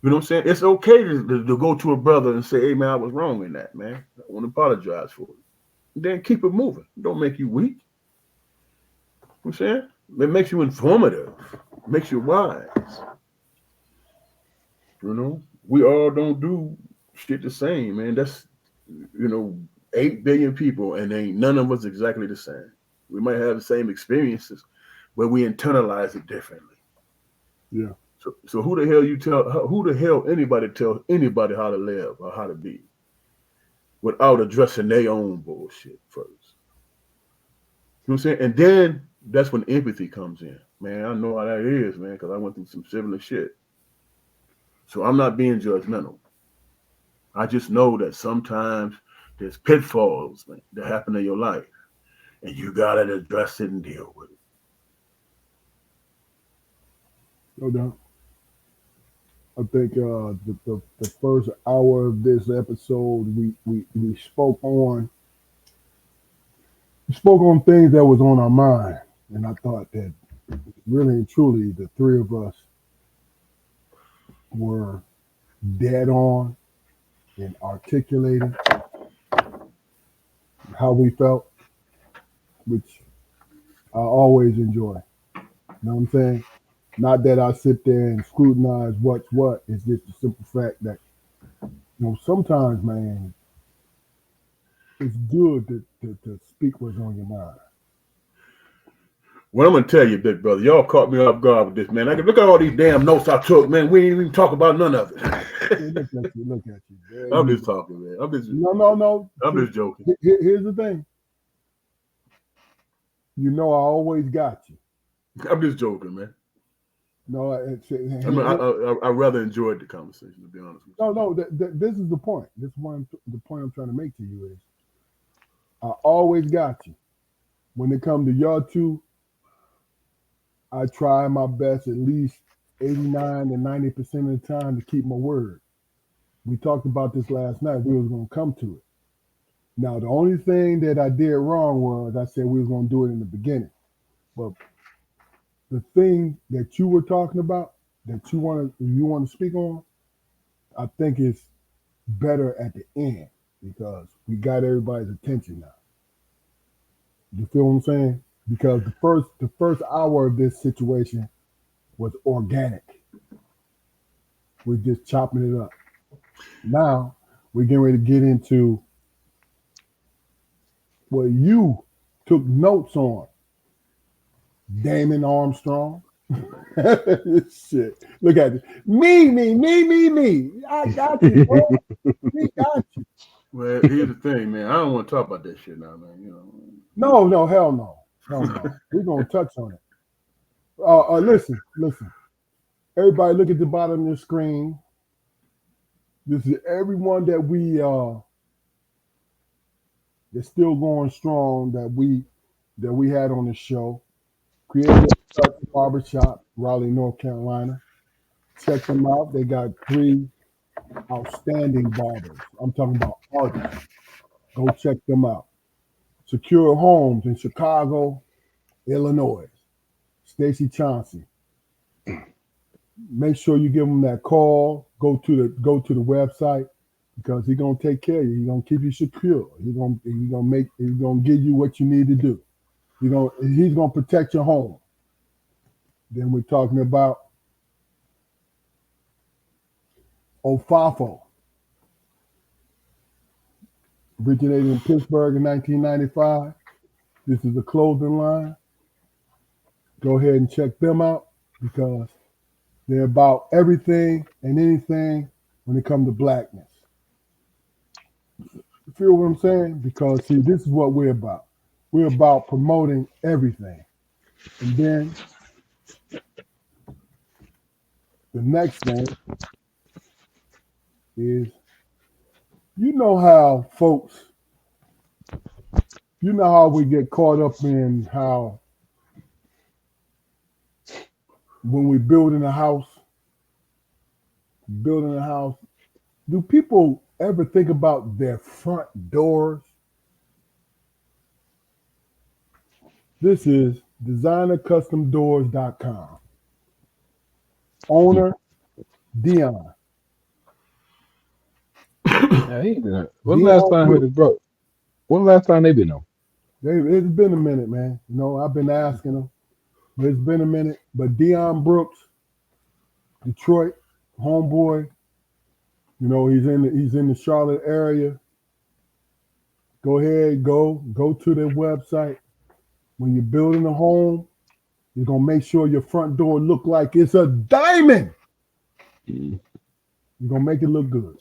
C: You know what I'm saying? It's okay to go to a brother and say, hey, man, I was wrong in that, man. I want to apologize for it. And then keep it moving. Don't make you weak. You know what I'm saying? It makes you informative. Makes you wise. We all don't do shit the same, man. That's, 8 billion people and ain't none of us exactly the same. We might have the same experiences, but we internalize it differently.
A: Yeah.
C: So who the hell anybody tell anybody how to live or how to be without addressing their own bullshit first? You know what I'm saying? And then that's when empathy comes in. Man, I know how that is, man, because I went through some similar shit. So I'm not being judgmental. I just know that sometimes there's pitfalls, man, that happen in your life, and you gotta address it and deal with it.
A: No doubt. I think the first hour of this episode, we spoke on things that was on our mind, and I thought that really and truly the three of us were dead on in articulating how we felt, which I always enjoy. You know what I'm saying? Not that I sit there and scrutinize what's what. It's just the simple fact that, sometimes, man, it's good to speak what's on your mind.
C: Well, I'm gonna tell you, big brother, y'all caught me off guard with this, man. I can look at all these damn notes I took, man. We ain't even talk about none of it.
A: Hey, look at you. There
C: I'm
A: you
C: just
A: go.
C: talking, man.
A: No.
C: I'm just joking.
A: Here's the thing. I always got you.
C: I'm just joking, man.
A: No,
C: I rather enjoyed the conversation, to be honest with you.
A: no. This is the point. This one, the point I'm trying to make to you is, I always got you. When it comes to y'all two, I try my best at least 89 to 90% of the time to keep my word. We talked about this last night. We was gonna come to it. Now, the only thing that I did wrong was I said we was gonna do it in the beginning. But the thing that you were talking about that you want to speak on, I think it's better at the end because we got everybody's attention now. You feel what I'm saying? Because the first hour of this situation was organic. We're just chopping it up. Now we're getting ready to get into what you took notes on. Damon Armstrong. Shit. Look at it. Me. I got you, bro. We got you.
C: Well, here's the thing, man. I don't want to talk about that shit now, man.
A: No, hell no. We're gonna touch on it. Listen. Everybody look at the bottom of the screen. This is everyone that we that's still going strong that we had on the show. Creative Touch Barbershop, Raleigh, North Carolina. Check them out. They got 3 outstanding barbers. I'm talking about artists. Go check them out. Secure Homes in Chicago, Illinois. Stacy Chauncey. Make sure you give him that call. Go to the website because he's gonna take care of you. He's gonna keep you secure. He's gonna give you what you need to do. He's gonna protect your home. Then we're talking about Ofafo, originated in Pittsburgh in 1995. This is a clothing line. Go ahead and check them out because they're about everything and anything when it comes to blackness. You feel what I'm saying? Because see, this is what we're about. We're about promoting everything. And then the next thing is, how folks, how we get caught up in how when we building a house, do people ever think about their front doors? This is designercustomdoors.com. Owner, Dion.
B: Yeah, when's the last time it broke? When's the last time they been on?
A: It's been a minute, man. I've been asking them, but it's been a minute. But Dion Brooks, Detroit, homeboy. He's in the Charlotte area. Go ahead, go to their website. When you're building a home, you're gonna make sure your front door look like it's a diamond. You're gonna make it look good.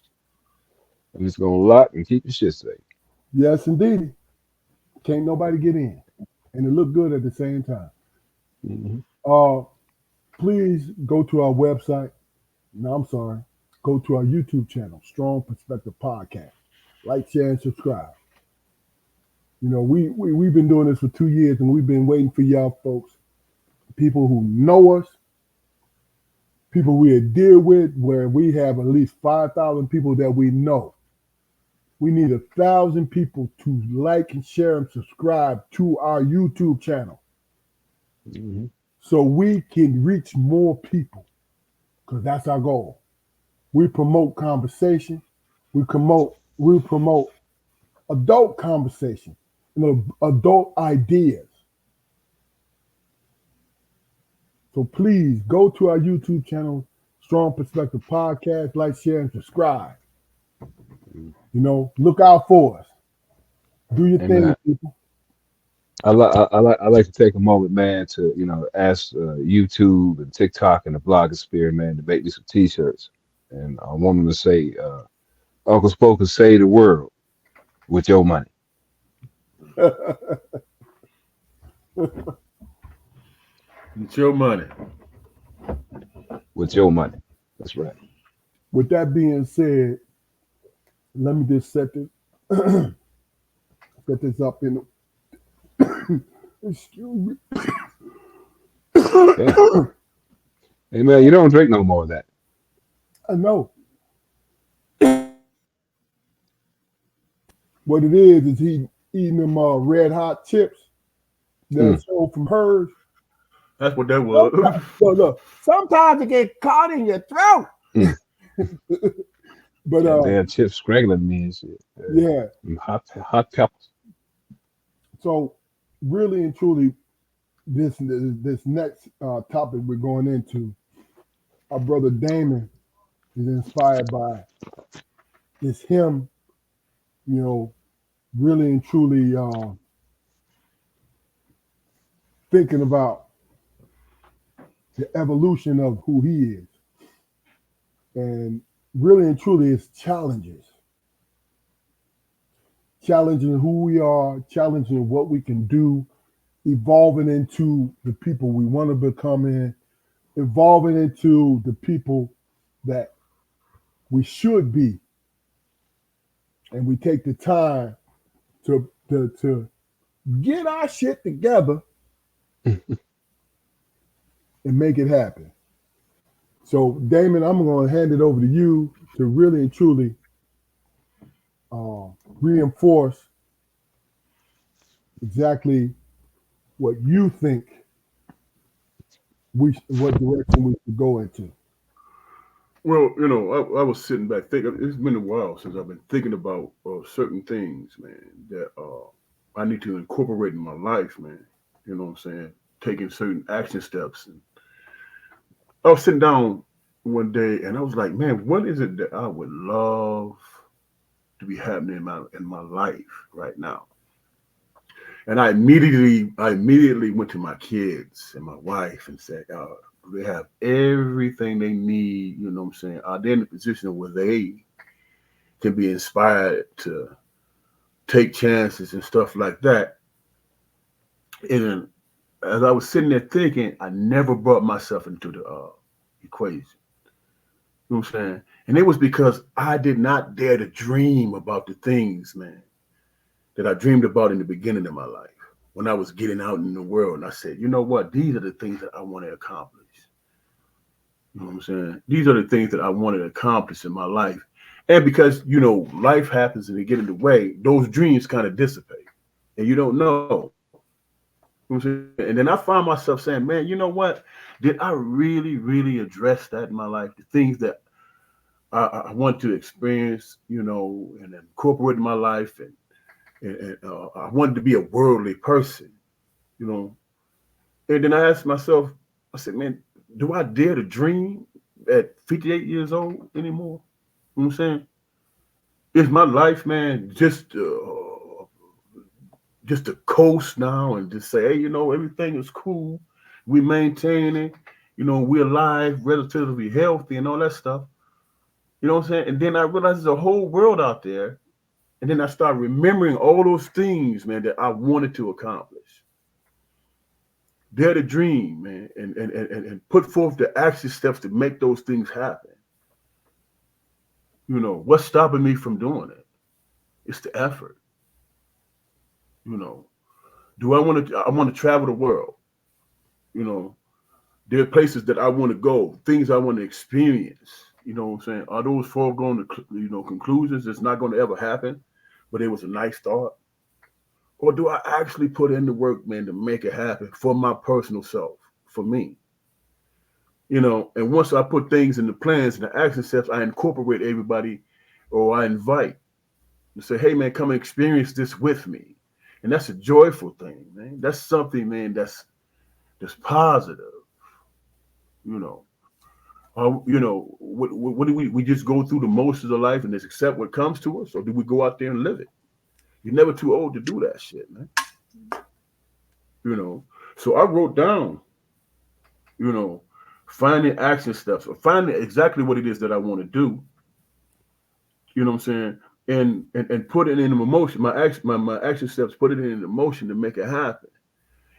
B: I'm just gonna lock and keep your shit safe.
A: Yes, indeed. Can't nobody get in, and it look good at the same time.
B: Mm-hmm.
A: Please go to our website. No, I'm sorry. Go to our YouTube channel, Strong Perspective Podcast. Like, share, and subscribe. We've been doing this for 2 years, and we've been waiting for y'all folks, people who know us, people we deal with, where we have at least 5,000 people that we know. We need 1,000 people to like and share and subscribe to our YouTube channel so we can reach more people, because that's our goal. We promote conversation. We promote adult conversation, adult ideas. So please go to our YouTube channel, Strong Perspective Podcast, like, share, and subscribe. Look out for us. Do your thing,
B: Amen.
A: people.
B: I like to take a moment, man, to ask YouTube and TikTok and the blogosphere, man, to make me some T-shirts, and I want them to say, "Uncle Spoken save the world with your money."
C: It's your money.
B: With your money. That's right.
A: With that being said, let me just set this up in. Excuse me.
B: Yeah. Hey, man, you don't drink no more of that.
A: I know. What it is he eating them red hot chips that sold from hers.
C: That's what that was.
A: Look, sometimes it get caught in your throat. But
B: damn chips scrambling me and shit.
A: Yeah.
B: Hot peppers.
A: So really and truly, this next topic we're going into, our brother Damon is inspired by. It's him, really and truly thinking about the evolution of who he is. And really and truly it's challenges. Challenging who we are, challenging what we can do, evolving into the people we want to become in, evolving into the people that we should be. And we take the time to get our shit together and make it happen. So, Damon, I'm going to hand it over to you to really and truly reinforce exactly what you think what direction we should go into.
C: Well, I was sitting back thinking. It's been a while since I've been thinking about certain things, man, that I need to incorporate in my life, man. You know what I'm saying? Taking certain action steps. And I was sitting down one day and I was like, man, what is it that I would love to be happening in my life right now? And I immediately went to my kids and my wife and said, they have everything they need, you know what I'm saying? They're in a position where they can be inspired to take chances and stuff like that. And as I was sitting there thinking, I never brought myself into the equation. You know what I'm saying? And it was because I did not dare to dream about the things, man, that I dreamed about in the beginning of my life when I was getting out in the world. And I said, you know what? These are the things that I want to accomplish. You know what I'm saying? These are the things that I wanted to accomplish in my life. And because, life happens and they get in the way, those dreams kind of dissipate. And you don't know. You know what I'm saying? And then I found myself saying, man, you know what? Did I really, really address that in my life? The things that I want to experience, and incorporate in my life. And I wanted to be a worldly person, And then I asked myself, I said, man, do I dare to dream at 58 years old anymore? You know what I'm saying? Is my life, man, just to coast now and just say, hey, everything is cool. We maintain it. We're alive, relatively healthy and all that stuff. You know what I'm saying? And then I realized there's a whole world out there. And then I started remembering all those things, man, that I wanted to accomplish. Dare to dream, man, and put forth the action steps to make those things happen. What's stopping me from doing it? It's the effort. Do I want to travel the world? There are places that I want to go, things I want to experience. You know what I'm saying? Are those foregone, conclusions? It's not going to ever happen, but it was a nice thought. Or do I actually put in the work, man, to make it happen for my personal self, for me? And once I put things in the plans and the action steps, I incorporate everybody, or I invite and say, hey, man, come and experience this with me. And that's a joyful thing, man. That's something, man, that's positive. You know, what do we just go through the motions of life and just accept what comes to us, or do we go out there and live it? You're never too old to do that shit, man. You know, so I wrote down, you know, finding action steps or finding exactly what it is that I want to do. You know what I'm saying? And put it in emotion. My action steps, put it in motion to make it happen,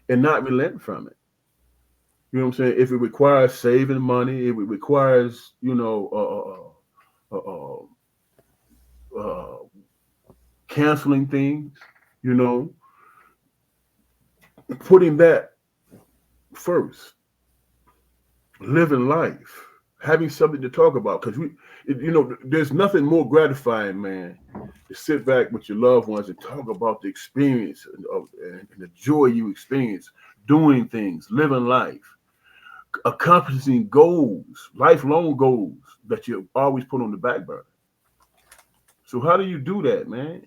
C: and not relent from it. You know what I'm saying? If it requires saving money, if it requires, canceling things, you know, putting that first, living life, having something to talk about. Because there's nothing more gratifying, man, to sit back with your loved ones and talk about the experience and the joy you experience doing things, living life, accomplishing goals, lifelong goals that you always put on the back burner. So how do you do that, man?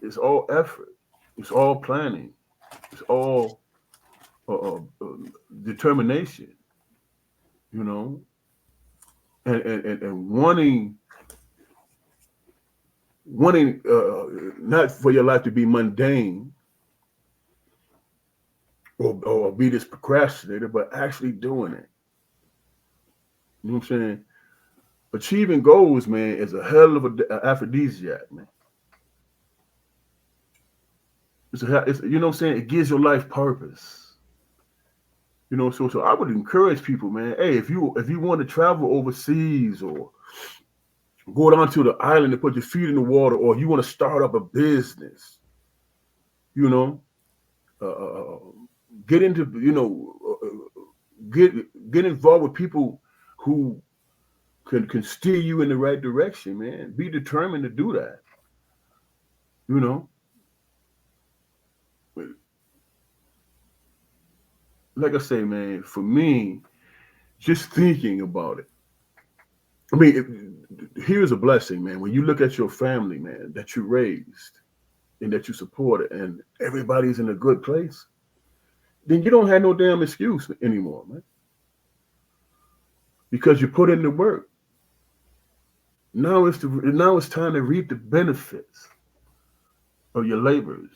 C: It's all effort. It's all planning. It's all determination, you know, and wanting not for your life to be mundane or be this procrastinator, but actually doing it. You know what I'm saying? Achieving goals, man, is a hell of a aphrodisiac, man. It's you know what I'm saying? It gives your life purpose. You know, so I would encourage people, man. Hey, if you want to travel overseas or go down to the island and put your feet in the water, or you want to start up a business, you know, get into get involved with people who can steer you in the right direction, man. Be determined to do that, you know. Like I say, man, for me, just thinking about it. I mean, here's a blessing, man. When you look at your family, man, that you raised and that you supported, and everybody's in a good place, then you don't have no damn excuse anymore, man. Because you put in the work. Now it's time to reap the benefits of your labors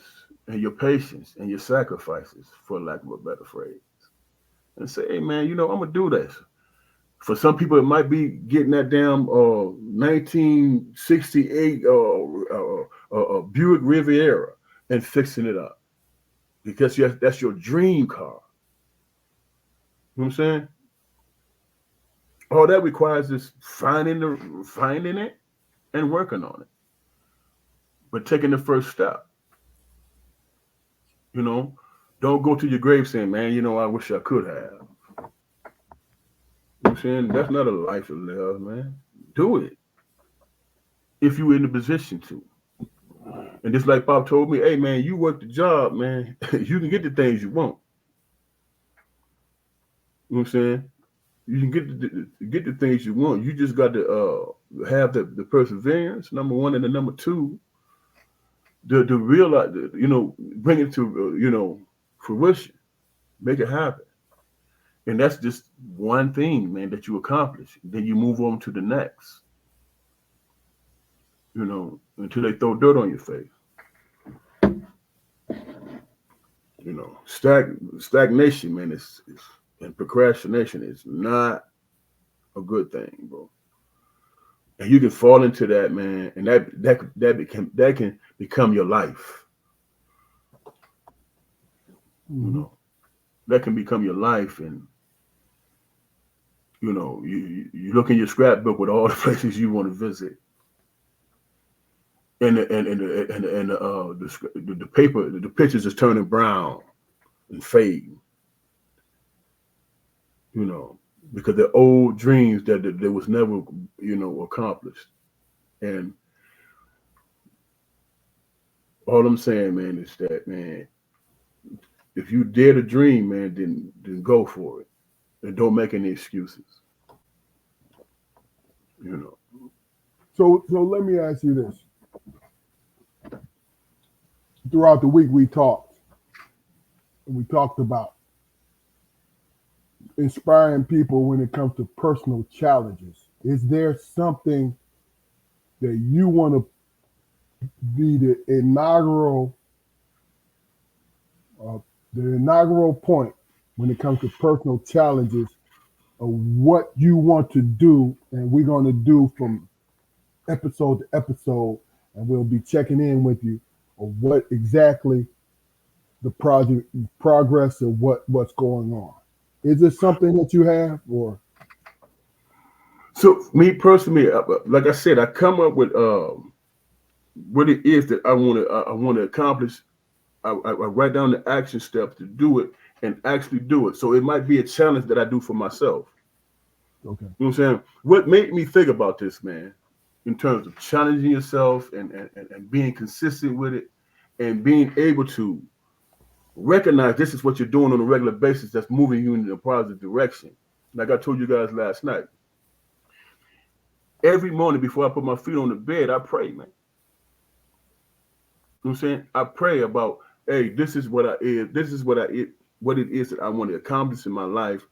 C: and your patience and your sacrifices, for lack of a better phrase. And say, hey, man, I'm gonna do this. For some people, it might be getting that damn 1968 Buick Riviera and fixing it up, because that's your dream car. You know what I'm saying? All that requires is finding it and working on it, but taking the first step. You know, don't go to your grave saying, "Man, I wish I could have." You know what I'm saying? That's not a life to live, man. Do it if you're in the position to. And just like Bob told me, hey, man, you work the job, man. You can get the things you want. You know what I'm saying? You can get the things you want. You just got to have the perseverance, number one, and the number two, to realize, bring it to, fruition, make it happen. And that's just one thing, man, that you accomplish. Then you move on to the next, until they throw dirt on your face. Stagnation, man, and procrastination is not a good thing, bro. And you can fall into that, man, and that can become your life.
A: Mm-hmm.
C: That can become your life, and you look in your scrapbook with all the places you want to visit, and the paper, the pictures is turning brown and fading, because the old dreams that was never, accomplished. And all I'm saying, man, is that, man, if you dare to dream, man, then go for it, and don't make any excuses.
A: So let me ask you this. Throughout the week, we talked about inspiring people when it comes to personal challenges. Is there something that you want to be uh, the inaugural point when it comes to personal challenges of what you want to do, and we're going to do from episode to episode, and we'll be checking in with you of what exactly the project progress of what's going on. Is this something that you have, or?
C: So me personally, like I said, I come up with what it is that I want to accomplish. I write down the action steps to do it and actually do it. So it might be a challenge that I do for myself.
A: Okay.
C: You know what I'm saying? What made me think about this, man, in terms of challenging yourself and being consistent with it and being able to recognize this is what you're doing on a regular basis that's moving you in a positive direction. Like I told you guys last night, every morning before I put my feet on the bed, I pray, man. You know what I'm saying? I pray about, hey, this is what what it is that I want to accomplish in my life.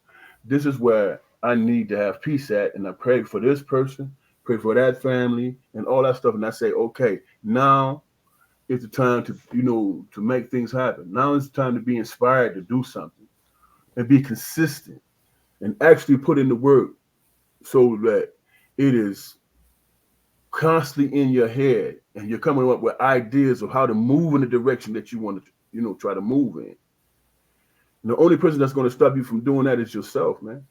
C: This is where I need to have peace at. And I pray for this person, pray for that family, and all that stuff. And I say, okay, now is the time to make things happen. Now is the time to be inspired to do something and be consistent and actually put in the work so that it is constantly in your head and you're coming up with ideas of how to move in the direction that you want to, try to move in. And the only person that's going to stop you from doing that is yourself, man.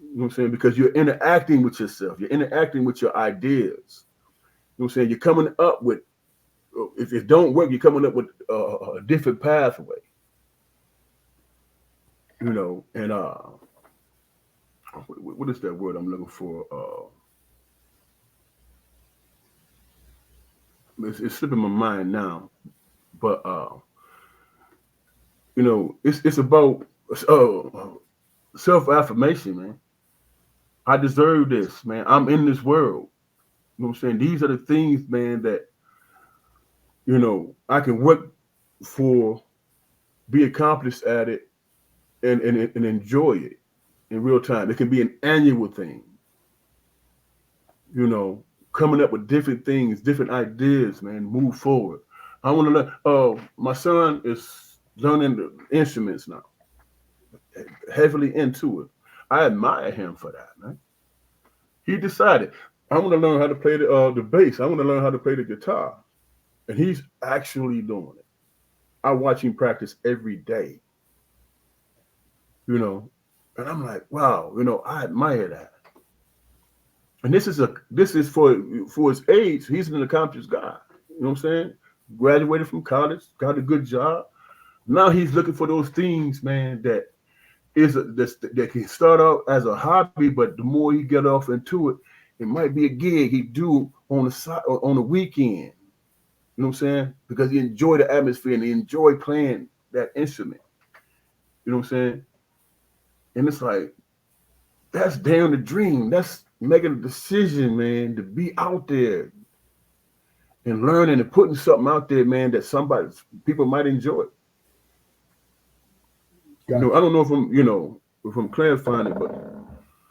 C: You know what I'm saying? Because you're interacting with yourself. You're interacting with your ideas. You know what I'm saying? You're coming up with, if it don't work, you're coming up with a different pathway. And what is that word I'm looking for? It's slipping my mind now, but it's about self-affirmation, man. I deserve this, man. I'm in this world. You know what I'm saying? These are the things, man, that I can work for, be accomplished at it, and enjoy it in real time. It can be an annual thing. Coming up with different things, different ideas, man. Move forward. I want to learn. My son is learning the instruments now, heavily into it. I admire him for that, man. He decided, I want to learn how to play the bass. I want to learn how to play the guitar, and he's actually doing it. I watch him practice every day. And I'm like, wow, I admire that. And this is for his age. He's an accomplished guy. You know what I'm saying? Graduated from college, got a good job. Now he's looking for those things, man, that can start out as a hobby, but the more he get off into it, it might be a gig he do on the side on the weekend. You know what I'm saying? Because he enjoy the atmosphere and he enjoy playing that instrument. You know what I'm saying? And it's like, that's damn the dream. That's making a decision, man, to be out there and learning and putting something out there, man, that people might enjoy. I don't know if I'm clarifying it, but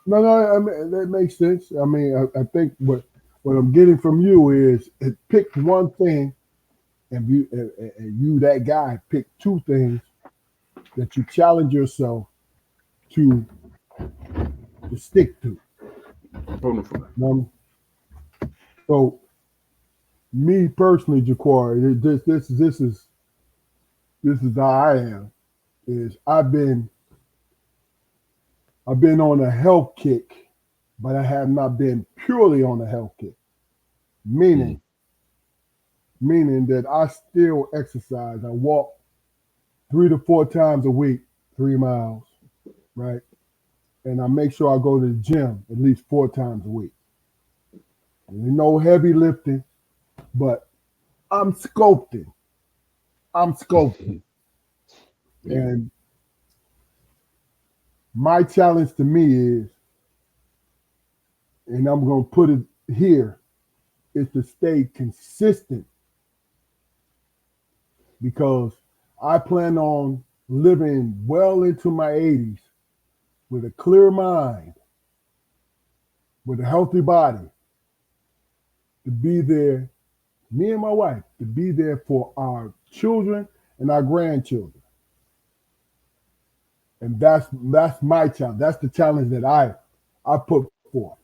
A: no, I mean, that makes sense. I mean, I think what I'm getting from you is pick one thing, and you that guy pick two things that you challenge yourself to stick to. So, me personally, Jaquari, this is how I am. Is I've been on a health kick, but I have not been purely on a health kick. Meaning that I still exercise. I walk 3 to 4 times a week, 3 miles, right? And I make sure I go to the gym at least 4 times a week. There's no heavy lifting, but I'm sculpting. And my challenge to me is, and I'm going to put it here, is to stay consistent, because I plan on living well into my 80s with a clear mind, with a healthy body, to be there, me and my wife, to be there for our children and our grandchildren. And that's my challenge. That's the challenge that I put forth.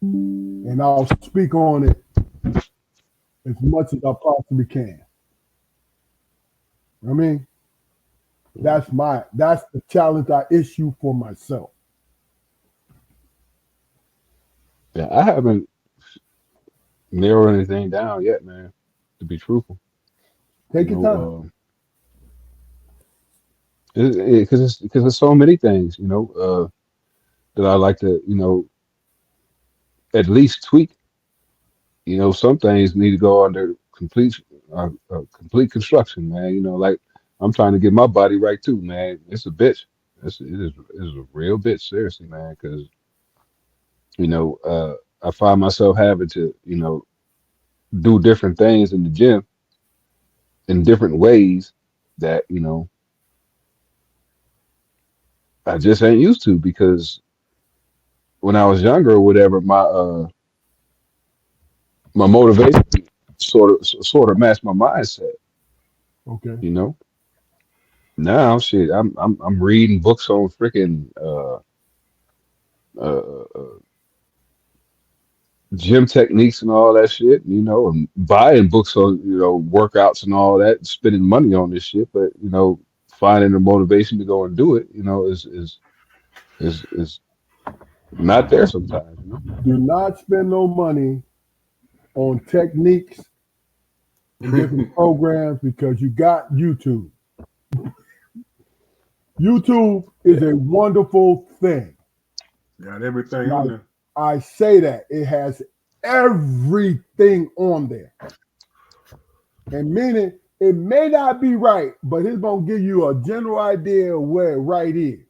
A: And I'll speak on it as much as I possibly can. I mean, that's the challenge I issue for myself.
B: Yeah, I haven't narrowed anything down yet, man. To be truthful, you
A: Take your time.
B: know, because there's so many things, that I like to, at least tweak. Some things need to go under complete construction, man. Like I'm trying to get my body right too, man. It's a bitch. It is a real bitch, seriously, man. Because I find myself having to, do different things in the gym in different ways that I just ain't used to because when I was younger or whatever, my motivation sort of matched my mindset.
A: Okay.
B: You know. Now, shit, I'm reading books on freaking uh, gym techniques and all that shit. And buying books on workouts and all that, spending money on this shit. But finding the motivation to go and do it, is not there sometimes.
A: Do not spend no money on techniques and different programs because you got YouTube. YouTube is a wonderful thing.
C: Got everything on there.
A: I say that it has everything on there. And meaning it may not be right, but it's going to give you a general idea of where right is.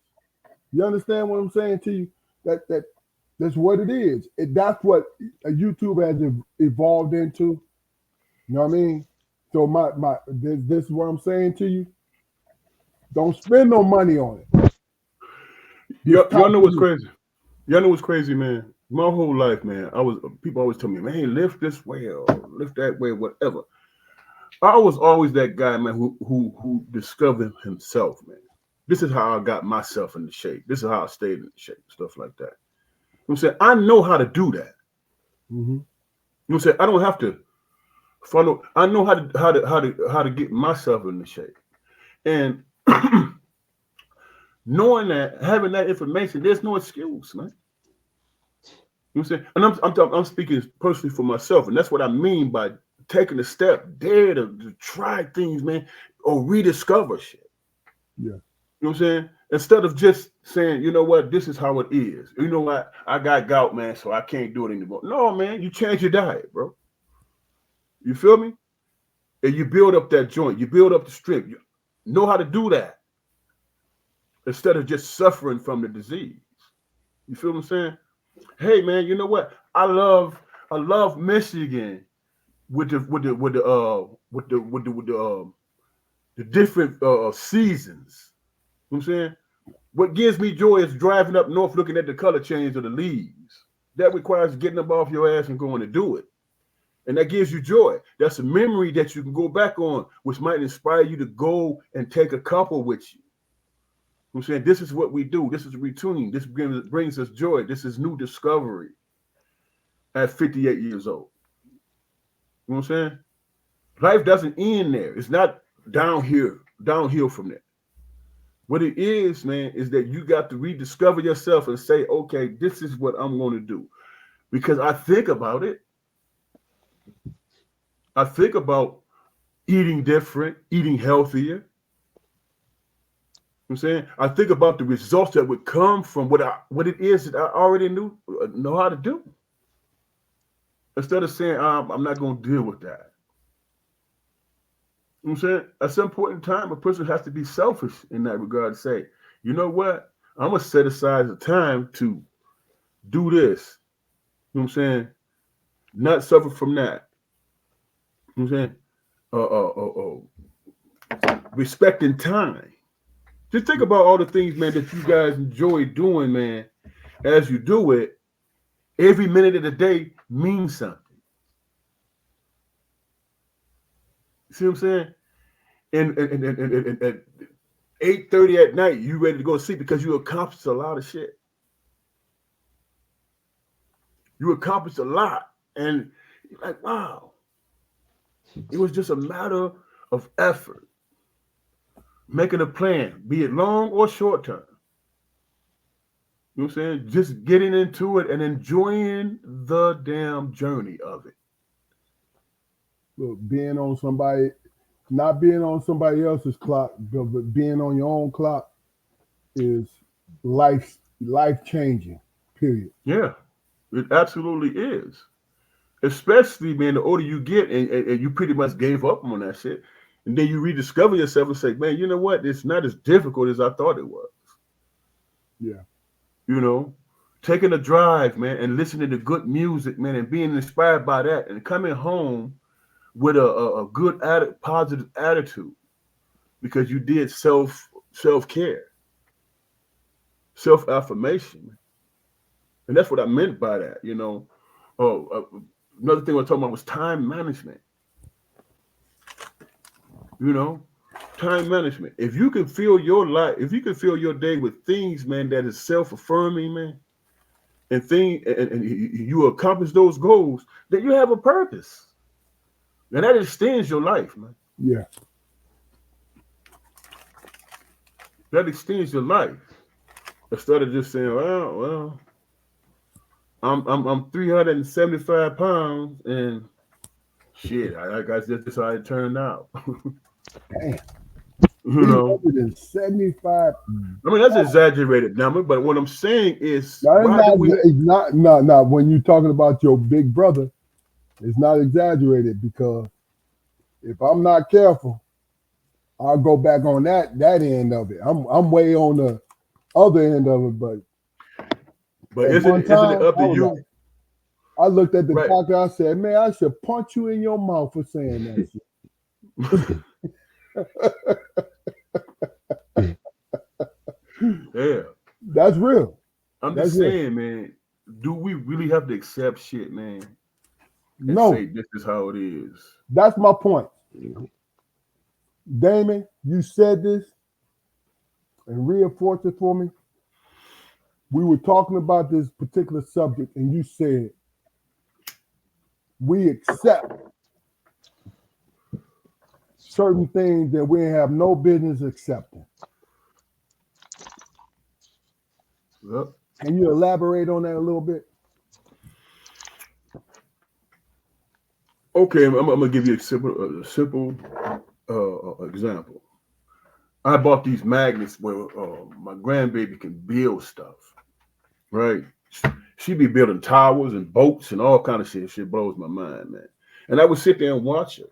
A: You understand what I'm saying to you? That's what it is. That's what YouTube has evolved into. You know what I mean? So this is what I'm saying to you. Don't spend no money on it.
C: Y'all know what's crazy? Y'all know what's crazy, man? My whole life, man, people always tell me, man, hey, lift this way or lift that way, whatever. I was always that guy, man, who discovered himself, man. This is how I got myself into shape. This is how I stayed in shape, stuff like that. You know what I'm saying? I know how to do that.
A: Mm-hmm.
C: You know what I'm saying? I don't have to follow. I know how to get myself into shape. And knowing that, having that information, there's no excuse, man. You know what I'm saying? And I'm speaking personally for myself, and that's what I mean by taking a step, dare to try things, man, or rediscover shit.
A: Yeah.
C: You know what I'm saying? Instead of just saying, you know what, this is how it is. You know what? I got gout, man, so I can't do it anymore. No, man, you change your diet, bro. You feel me? And you build up that joint. You build up the strength. You know how to do that instead of just suffering from the disease. You feel what I'm saying? Hey, man, you know what? I love Michigan with the different seasons. You know what I'm saying? What gives me joy is driving up north looking at the color change of the leaves. That requires getting up off your ass and going to do it. And that gives you joy. That's a memory that you can go back on, which might inspire you to go and take a couple with you. I'm saying this is what we do. This is routine. This brings us joy. This is new discovery at 58 years old. You know what I'm saying? Life doesn't end there. It's not downhill from there. What it is, man, is that you got to rediscover yourself and say, okay, this is what I'm going to do. Because I think about it. I think about eating different, eating healthier. You know what I'm saying? I think about the results that would come from what it is that I already know how to do. Instead of saying, I'm not going to deal with that. You know what I'm saying? At some point in time, a person has to be selfish in that regard to say, you know what? I'm going to set aside the time to do this. You know what I'm saying? Not suffer from that. You know what I'm saying? Respecting time. Just think about all the things, man, that you guys enjoy doing, man. As you do it, every minute of the day means something. See what I'm saying? And at 8:30 at night, you ready to go to sleep because you accomplished a lot of shit. You accomplished a lot. And you're like, wow. It was just a matter of effort. Making a plan, be it long or short term. You know what I'm saying? Just getting into it and enjoying the damn journey of it.
A: Look, being on somebody, not being on somebody else's clock, but being on your own clock is life changing. Period.
C: Yeah, it absolutely is. Especially, man, the older you get and you pretty much gave up on that shit. And then you rediscover yourself and say, man, you know what? It's not as difficult as I thought it was.
A: Yeah.
C: You know, taking a drive, man, and listening to good music, man, and being inspired by that and coming home with a good, positive attitude because you did self-care, self-affirmation. And that's what I meant by that, you know. Another thing we're talking about was time management. You know, time management. If you can fill your life, if you can fill your day with things, man, that is self-affirming, man, and you accomplish those goals, then you have a purpose. And that extends your life, man.
A: Yeah.
C: That extends your life. Instead of just saying, well, I'm 375 pounds and shit, I guess that's how it turned out.
A: Damn.
C: You know,
A: 375.
C: I mean that's an exaggerated number, but what I'm saying is,
A: No, when you're talking about your big brother, it's not exaggerated because if I'm not careful, I'll go back on that end of it. I'm way on the other end of it, but
C: isn't it up to you?
A: Like, I looked at the doctor. I said, "Man, I should punch you in your mouth for saying that shit."
C: Yeah,
A: that's real.
C: I'm just saying, man. Do we really have to accept shit, man? And
A: no,
C: say this is how it is.
A: That's my point. Damon, you said this and reinforced it for me. We were talking about this particular subject, and you said we accept certain things that we have no business accepting.
C: Yep.
A: Can you elaborate on that a little bit?
C: Okay, I'm gonna give you a simple example. I bought these magnets where my grandbaby can build stuff. Right? She be building towers and boats and all kind of shit. Shit blows my mind, man. And I would sit there and watch her,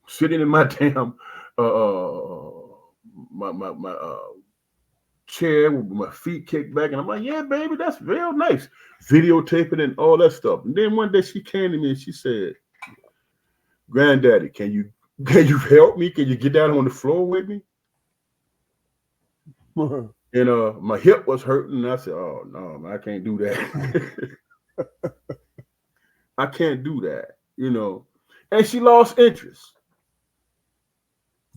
C: sitting in my damn my chair with my feet kicked back, and I'm like, yeah, baby, that's real nice. Videotaping and all that stuff. And then one day she came to me and she said, "Granddaddy, can you help me? Can you get down on the floor with me?" And my hip was hurting. And I said, "Oh no, man, I can't do that. I can't do that." You know. And she lost interest.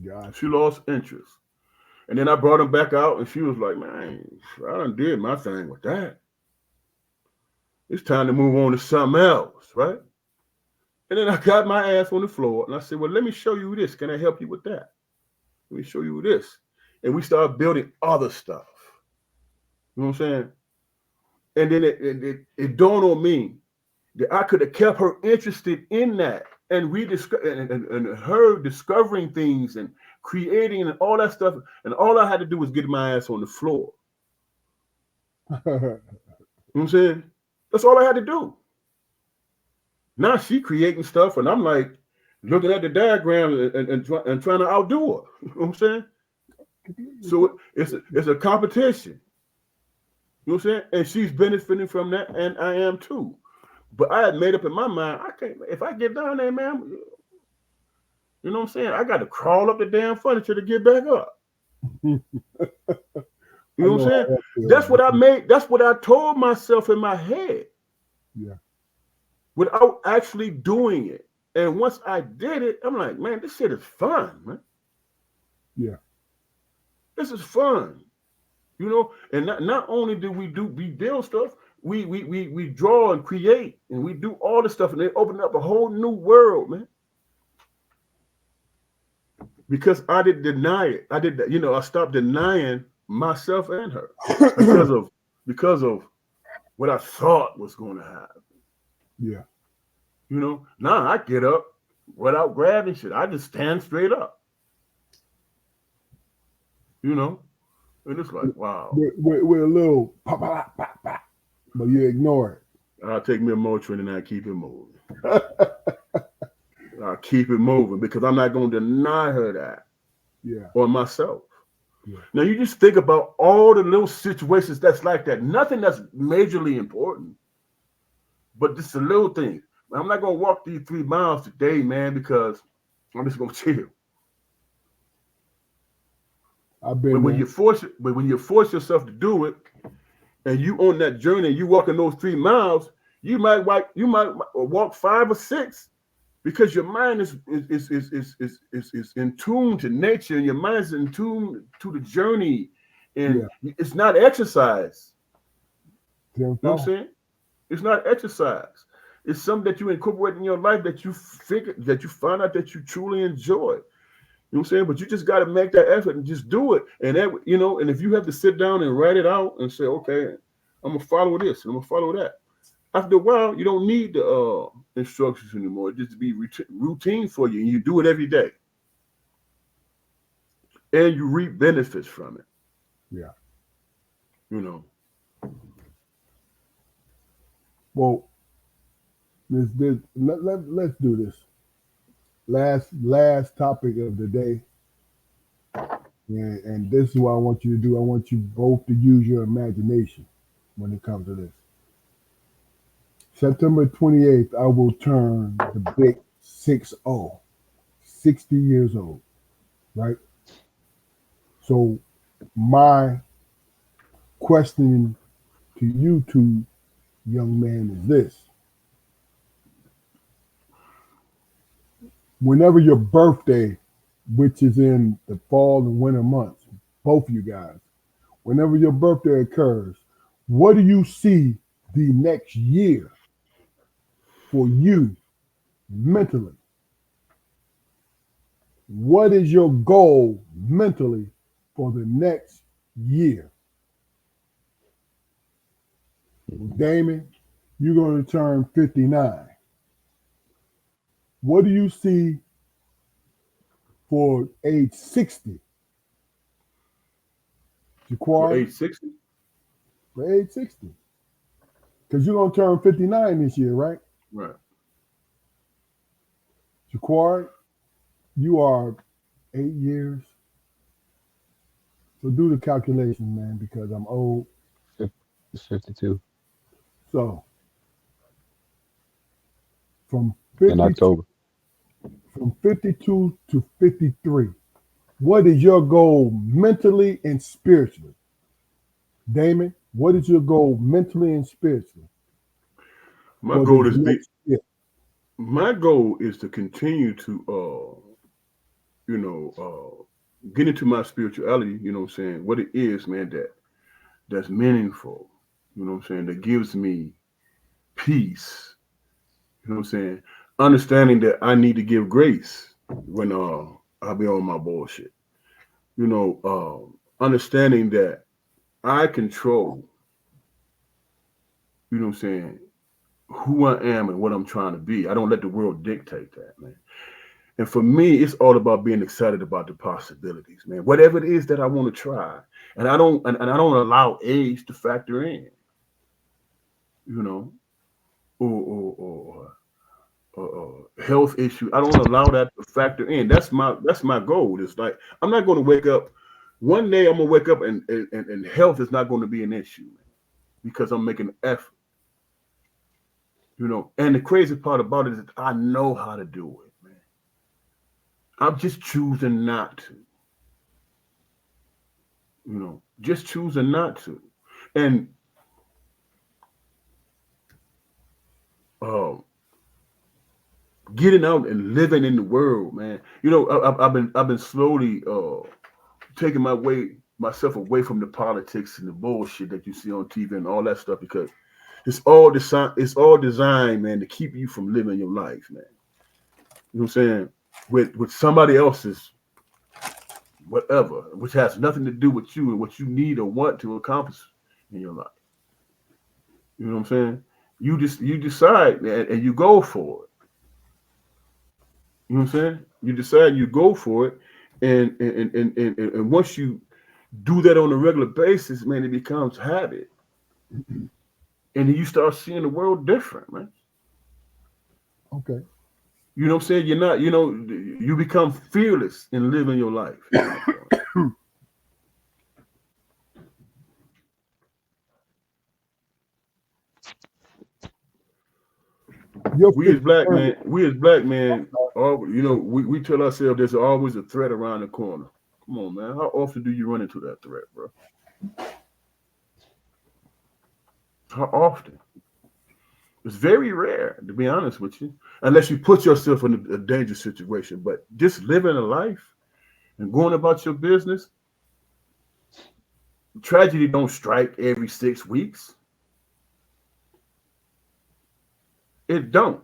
A: Yeah,
C: she lost interest. And then I brought him back out, and she was like, "Man, I done did my thing with that. It's time to move on to something else, right?" And then I got my ass on the floor, and I said, "Well, let me show you this. Can I help you with that? Let me show you this." And we started building other stuff. You know what I'm saying? And then it dawned on me that I could have kept her interested in that and and her discovering things and creating and all that stuff. And all I had to do was get my ass on the floor. You know what I'm saying? That's all I had to do. Now she creating stuff, and I'm like looking at the diagram and trying to outdo her. You know what I'm saying? So it's a competition. You know what I'm saying? And she's benefiting from that, and I am too. But I had made up in my mind, I can't, if I get down there, man, you know what I'm saying? I got to crawl up the damn furniture to get back up. You
A: I
C: know what
A: know
C: I'm
A: how
C: saying?
A: that feels.
C: That's what I made. That's what I told myself in my head
A: Yeah.
C: without actually doing it. And once I did it, I'm like, man, this shit is fun, man.
A: Yeah.
C: This is fun. You know, and not only do we build stuff, we draw and create and we do all this stuff, and they open up a whole new world, man. Because I didn't deny it. I stopped denying myself and her because of what I thought was going to happen.
A: Yeah.
C: You know, now I get up without grabbing shit. I just stand straight up. You know, and it's like, wow.
A: With a little pop, pop, pop, pop, but you ignore
C: I'll take me a Motrin and I keep it moving.
A: it.
C: I'll keep it moving because I'm not going to deny her that
A: Yeah.
C: or myself.
A: Yeah.
C: Now you just think about all the little situations that's like that. Nothing that's majorly important, but just the little things. I'm not gonna walk these 3 miles today, man, because I'm just gonna chill.
A: I've been
C: But
A: there.
C: when you force yourself to do it, and you on that journey, you walking those 3 miles, you might walk 5 or 6 because your mind is in tune to nature, and your mind is in tune to the journey, and it's not exercise. You know what I'm saying? It's not exercise. It's something that you incorporate in your life that you find out that you truly enjoy. You know what I'm saying? But you just got to make that effort and just do it. And that, and if you have to sit down and write it out and say, okay, I'm gonna follow this and I'm gonna follow that. After a while, you don't need the instructions anymore. It just be routine for you, and you do it every day, and you reap benefits from it.
A: Yeah.
C: You know.
A: Well, let's do this. Last topic of the day. And this is what I want you to do. I want you both to use your imagination when it comes to this. September 28th, I will turn the big 60, 60 years old, right? So my question to you two young man is this. Whenever your birthday, which is in the fall and winter months, both of you guys, whenever your birthday occurs, what do you see the next year for you mentally? What is your goal mentally for the next year? Well, Damon, you're going to turn 59. What do you see for age 60?
C: For
A: Jaquari,
C: age 60?
A: for age 60. Because you're going to turn 59 this year, right?
C: Right.
A: Jaquari, you are 8 years. So do the calculation, man, because I'm old.
B: It's 52
A: So from
B: in
A: 52,
B: October.
A: from 52 to 53, what is your goal mentally and spiritually? Damon, what is your goal mentally and spiritually?
C: My goal is
A: next year?
C: My goal is to continue to get into my spirituality, you know what I'm saying, what it is, man, that's meaningful, you know what I'm saying, that gives me peace, you know what I'm saying, understanding that I need to give grace when I'll be on my bullshit, understanding that I control, you know what I'm saying, who I am and what I'm trying to be. I don't let the world dictate that, man. And for me, it's all about being excited about the possibilities, man. Whatever it is that I want to try, and I don't allow age to factor in, you know, or health issue. I don't allow that to factor in. That's my goal. It's like I'm not going to wake up one day. I'm gonna wake up and health is not going to be an issue, man, because I'm making an effort. And the crazy part about it is I know how to do it, man. I'm just choosing not to. just choosing not to. And um, getting out and living in the world, man. I've been slowly taking myself away from the politics and the bullshit that you see on TV and all that stuff because it's all designed, man, to keep you from living your life, man. You know what I'm saying? With somebody else's whatever, which has nothing to do with you and what you need or want to accomplish in your life. You know what I'm saying? You decide, man, and you go for it. You know what I'm saying? You decide, you go for it, and once you do that on a regular basis, man, it becomes habit, and then you start seeing the world different, man.
A: Okay.
C: You know what I'm saying? You're not, you become fearless in living your life. Is my point.
A: Your
C: We as
A: fifth
C: black
A: birthday.
C: men, we as black men, we tell ourselves there's always a threat around the corner. Come on, man. How often do you run into that threat, bro? How often? It's very rare, to be honest with you, unless you put yourself in a dangerous situation. But just living a life and going about your business, tragedy don't strike every 6 weeks. It don't.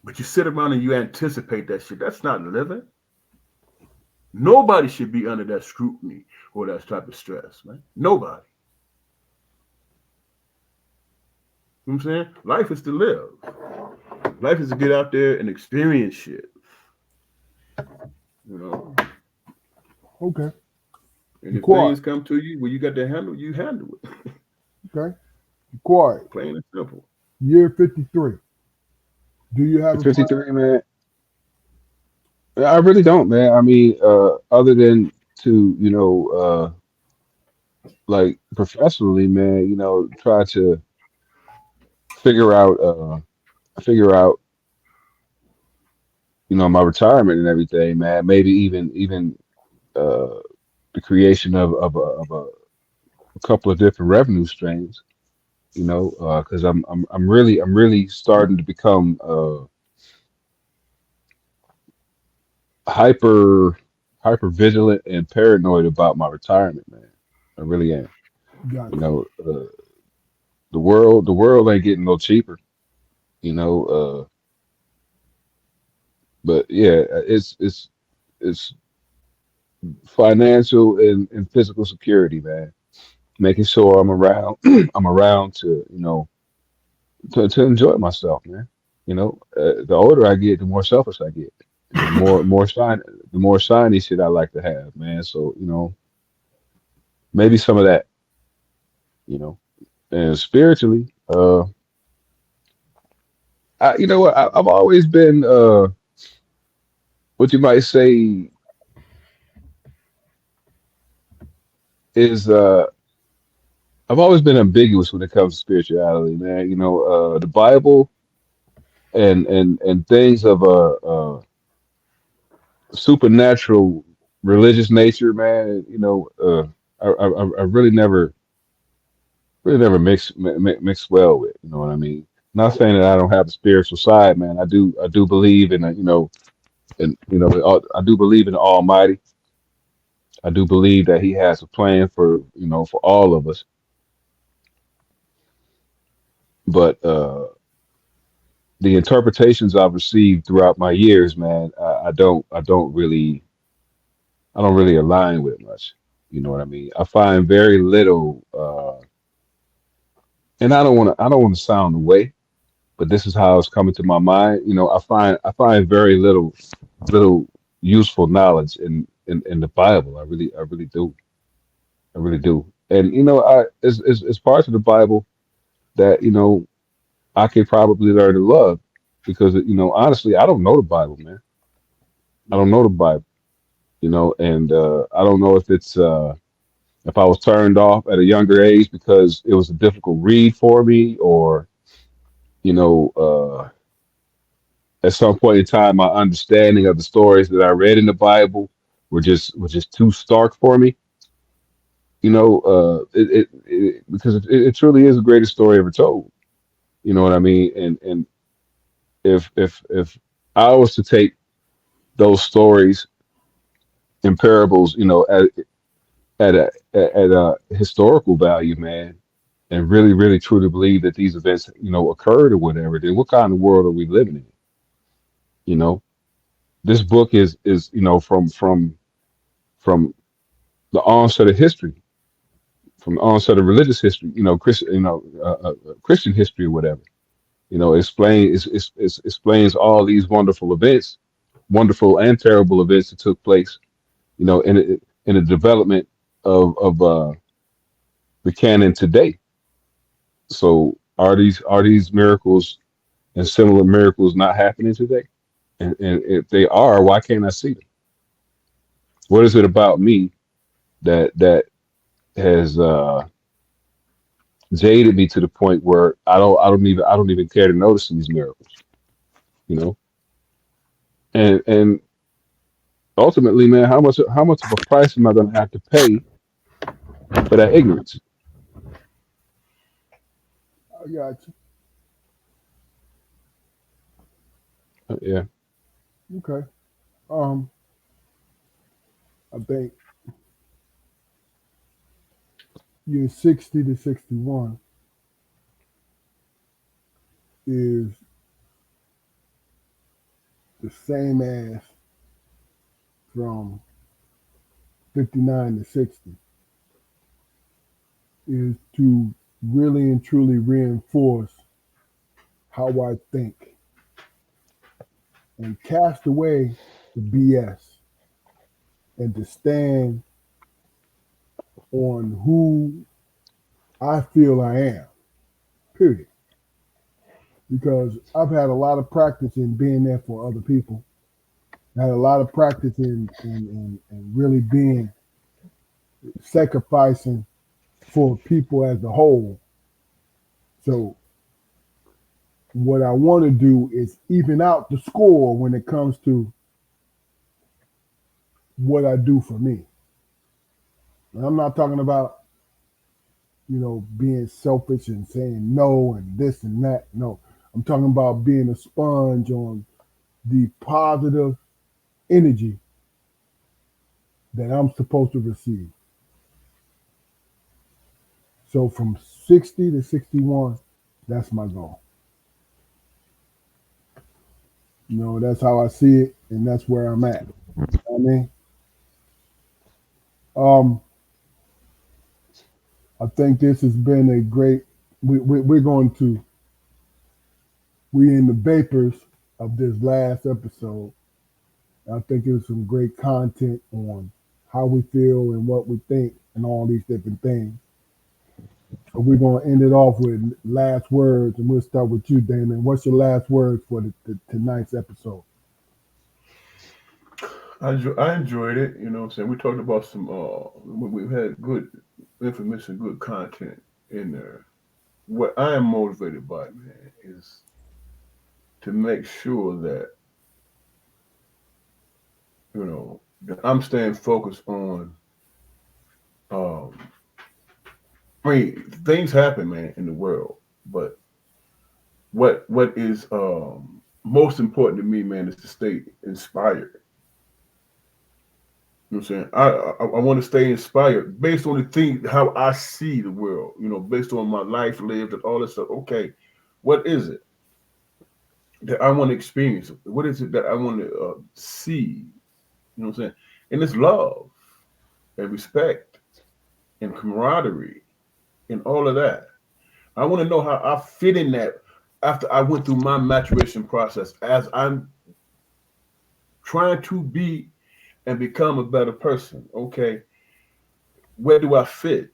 C: But you sit around and you anticipate that shit. That's not living. Nobody should be under that scrutiny or that type of stress, man. Nobody. You know what I'm saying? Life is to live. Life is to get out there and experience shit. You know.
A: Okay.
C: And if
A: Quiet.
C: things come to you where you got to handle, you handle it.
A: Okay. Quiet.
C: Plain and simple.
A: Year 53. Do you have a plan?
B: 53, man. I really don't, man. I mean, other than to, like professionally, man, try to figure out, figure out, my retirement and everything, man. Maybe even uh, the creation of a couple of different revenue streams, because I'm really starting to become hyper hyper vigilant and paranoid about my retirement, man. I really am.
A: Got
B: You
A: you.
B: know, uh, the world ain't getting no cheaper. You know, but yeah, it's financial and physical security, man. Making sure I'm around, I'm around to to enjoy myself, man. The older I get, the more selfish I get, and the more shiny shit I like to have, man. So maybe some of that, you know. And spiritually, you know what? I've always been, what you might say is, I've always been ambiguous when it comes to spirituality, man. The Bible and things of a supernatural religious nature, man. I really never mix well with. You know what I mean? Not saying that I don't have a spiritual side, man. I do believe in I do believe in the Almighty. I do believe that He has a plan for all of us. But the interpretations I've received throughout my years, man, I don't really align with it much. You know what I mean? I find very little, and I don't want to sound away, but this is how it's coming to my mind. I find very little useful knowledge in the Bible. I really do. I really do. And it's parts of the Bible that I could probably learn to love because honestly, I don't know the Bible, man. I don't know the Bible, and I don't know if I was turned off at a younger age because it was a difficult read for me, or you know, at some point in time, my understanding of the stories that I read in the Bible were just too stark for me. Because it truly is the greatest story ever told. You know what I mean? And if I was to take those stories and parables, at a historical value, man, and really, really truly believe that these events, occurred or whatever, then what kind of world are we living in? You know, this book is from the onset of history, from the onset of religious history, Christian history or whatever. Explains all these wonderful events, wonderful and terrible events that took place, in the development of the canon today. So are these miracles and similar miracles not happening today? And if they are, why can't I see them? What is it about me that has jaded me to the point where I don't even care to notice these miracles, you know? And ultimately, man, how much of a price am I gonna have to pay for that ignorance?
A: I got
B: Yeah.
A: you. Okay. Um, I think year 60 to 61 is the same as from 59 to 60, is to really and truly reinforce how I think and cast away the BS and to stand on who I feel I am, period. Because I've had a lot of practice in being there for other people. I had a lot of practice in really being sacrificing for people as a whole. So what I want to do is even out the score when it comes to what I do for me. And I'm not talking about, being selfish and saying no and this and that. No, I'm talking about being a sponge on the positive energy that I'm supposed to receive. So from 60 to 61, that's my goal. That's how I see it, and that's where I'm at. I mean, um, I think this has been a great. We're going to. We in the vapors of this last episode. I think it was some great content on how we feel and what we think and all these different things. So we're going to end it off with last words, and we'll start with you, Damon. What's your last words for tonight's episode?
C: I enjoyed it. You know what I'm saying? We talked about some, we've had good information, good content in there. What I am motivated by, man, is to make sure that, that I'm staying focused on, um, I mean, things happen, man, in the world, but what is most important to me, man, is to stay inspired. You know what I'm saying? I want to stay inspired based on the thing, how I see the world, based on my life lived and all this stuff. Okay, what is it that I want to experience? What is it that I want to see? You know what I'm saying? And it's love and respect and camaraderie and all of that. I want to know how I fit in that after I went through my maturation process as I'm trying to be and become a better person. Okay, where do I fit?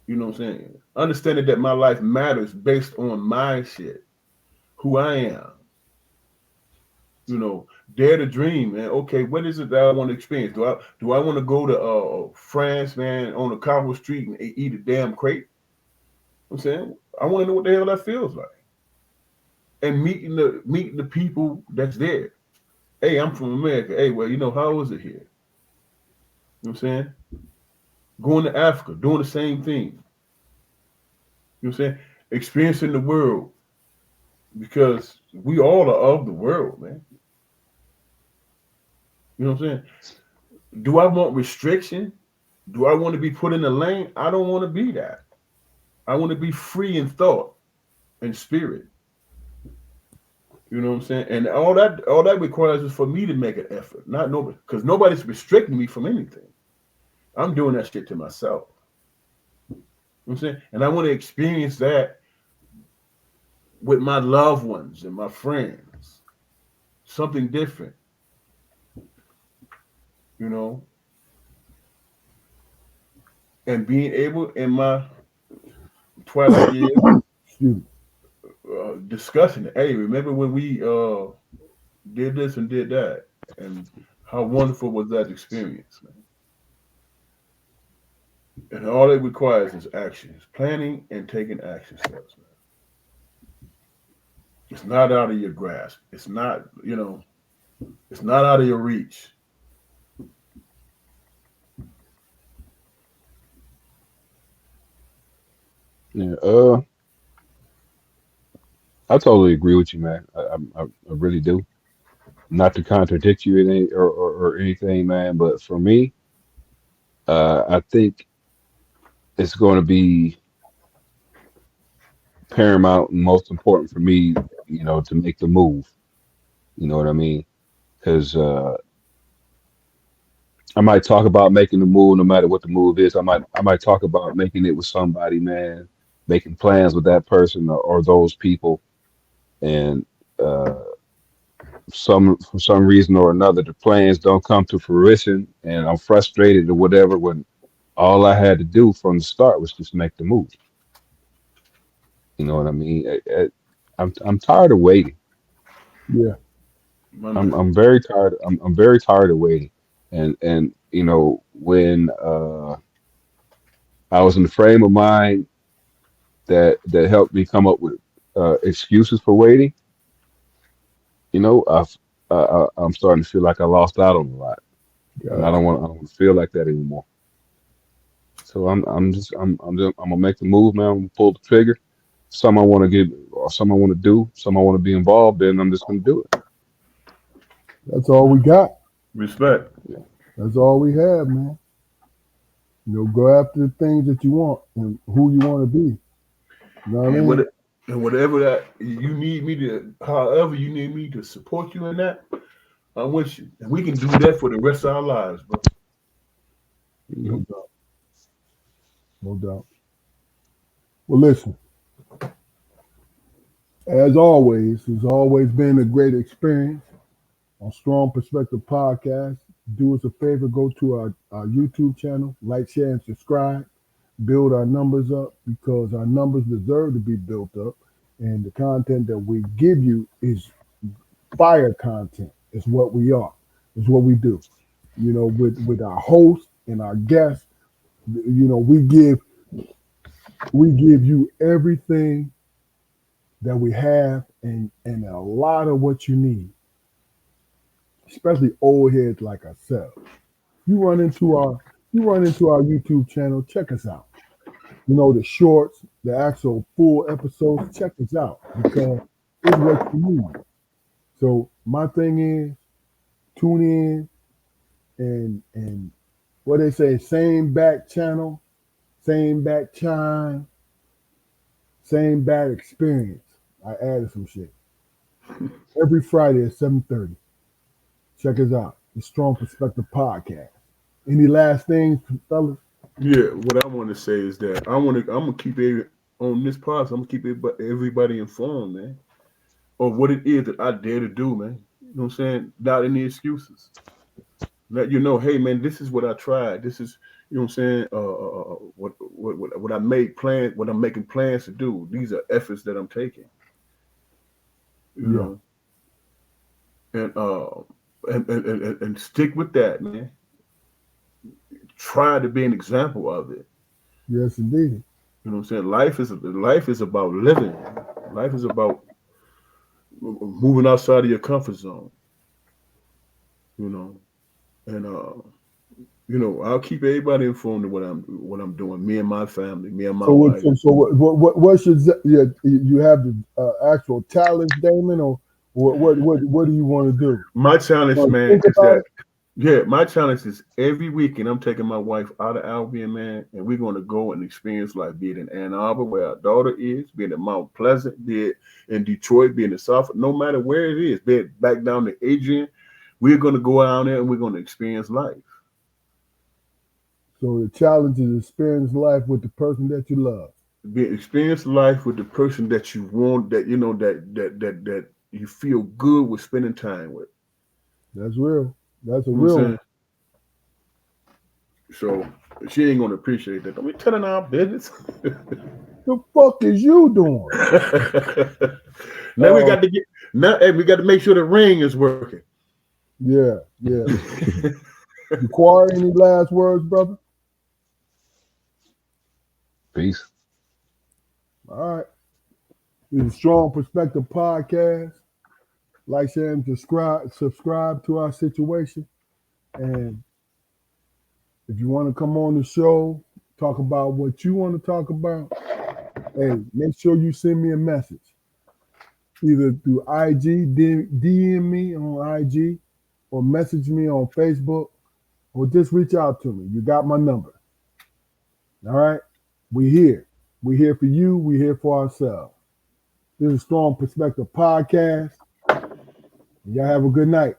C: You know what I'm saying? Understanding that my life matters based on my shit, who I am. Dare to dream, man. Okay, what is it that I want to experience? Do I want to go to France, man, on a cobble street and eat a damn crate? I'm saying I want to know what the hell that feels like, and meeting the people that's there. Hey, I'm from America. Hey, well, how is it here? You know what I'm saying? Going to Africa, doing the same thing. You know what I'm saying? Experiencing the world because we all are of the world, man. You know what I'm saying? Do I want restriction? Do I want to be put in a lane? I don't want to be that. I want to be free in thought and spirit. You know what I'm saying? And all that requires is for me to make an effort, not nobody, because nobody's restricting me from anything. I'm doing that shit to myself. You know what I'm saying? And I want to experience that with my loved ones and my friends. Something different, you know, and being able in my twilight years
A: Excuse me.
C: discussing it. Hey, remember when we did this and did that, and how wonderful was that experience, man? And all it requires is actions, planning and taking action steps, man. It's not out of your grasp. It's not, it's not out of your reach.
B: Yeah, I totally agree with you, man. I really do. Not to contradict you in any, or anything, man, but for me, I think it's going to be paramount and most important for me, to make the move. You know what I mean? Because I might talk about making the move, no matter what the move is. I might talk about making it with somebody, man, making plans with that person or those people, and uh, for some reason or another, the plans don't come to fruition, and I'm frustrated or whatever. When all I had to do from the start was just make the move. You know what I mean? I'm tired of waiting.
A: Yeah.
C: My
B: I'm
C: man.
B: very tired. I'm very tired of waiting. And when I was in the frame of mind that helped me come up with excuses for waiting, I'm starting to feel like I lost out on a lot, and
A: Gotcha.
B: I don't want to feel like that anymore. So I'm gonna make the move, man. I'm gonna pull the trigger. Some I want to get, or some I want to do, some I want to be involved in. I'm just gonna do it.
A: That's all we got.
C: Respect.
B: Yeah.
A: That's all we have, man. Go after the things that you want and who you want to be. You know what I
C: And
A: mean?
C: whatever that you need me to, however you need me to support you in that, I'm with you. And we can do that for the rest of our lives, bro.
A: No
B: Mhm.
A: doubt. No doubt. Well, listen, as always, it's always been a great experience on Strong Perspective Podcast. Do us a favor, go to our YouTube channel, like, share, and subscribe. Build our numbers up because our numbers deserve to be built up. And the content that we give you is fire content. It's what we are. It's what we do. With our hosts and our guests, we give you everything that we have and a lot of what you need, especially old heads like ourselves. You run into our you run into our YouTube channel, check us out. The shorts, the actual full episodes, check us out because it's what you need. So my thing is tune in and what they say, same back channel, same back chime, same bad experience. I added some shit. Every Friday at 7:30. Check us out. The Strong Perspective Podcast. Any last things, fellas?
C: Yeah, what I want to say is that I'm gonna keep it on this podcast. I'm gonna keep everybody informed, man, of what it is that I dare to do, man. You know what I'm saying? Without any excuses. Let you know, hey, man, this is what I tried. This is, you know what I'm saying? What I made plans, what I'm making plans to do. These are efforts that I'm taking. You
A: Yeah.
C: know, and stick with that, man. Try to be an example of it.
A: Yes, indeed.
C: You know what I'm saying? Life is about living. Life is about moving outside of your comfort zone. You know, and You know, I'll keep everybody informed of what I'm doing. Me and my family, me and my
A: So
C: wife.
A: what's your you have the actual talents, Damon, or what do you want to do?
C: My challenge, man,
A: Think
C: is
A: about
C: that
A: it.
C: my challenge is every weekend I'm taking my wife out of Albion, man, and we're going to go and experience life, be it in Ann Arbor, where our daughter is, be it in Mount Pleasant, be it in Detroit, be it in the South, no matter where it is, be it back down to Adrian, we're going to go out there and we're going to experience life.
A: So the challenge is experience life with the person that you love.
C: Experience life with the person that you want, that you know that you feel good with spending time with.
A: That's real. That's a
C: You know what I'm
A: real one.
C: saying? So she ain't gonna appreciate that. Don't be telling our business.
A: The fuck is you doing?
C: Now we got to get now. Hey, we got to make sure the ring is working.
A: Yeah. You Quarry, any last words, brother?
B: Peace.
A: All right. This is Strong Perspective Podcast. Like, share, and subscribe to our situation. And if you want to come on the show, talk about what you want to talk about, hey, make sure you send me a message. Either through IG, DM me on IG, or message me on Facebook, or just reach out to me. You got my number. All right? We here. We here for you. We here for ourselves. This is Strong Perspective Podcast. Y'all have a good night.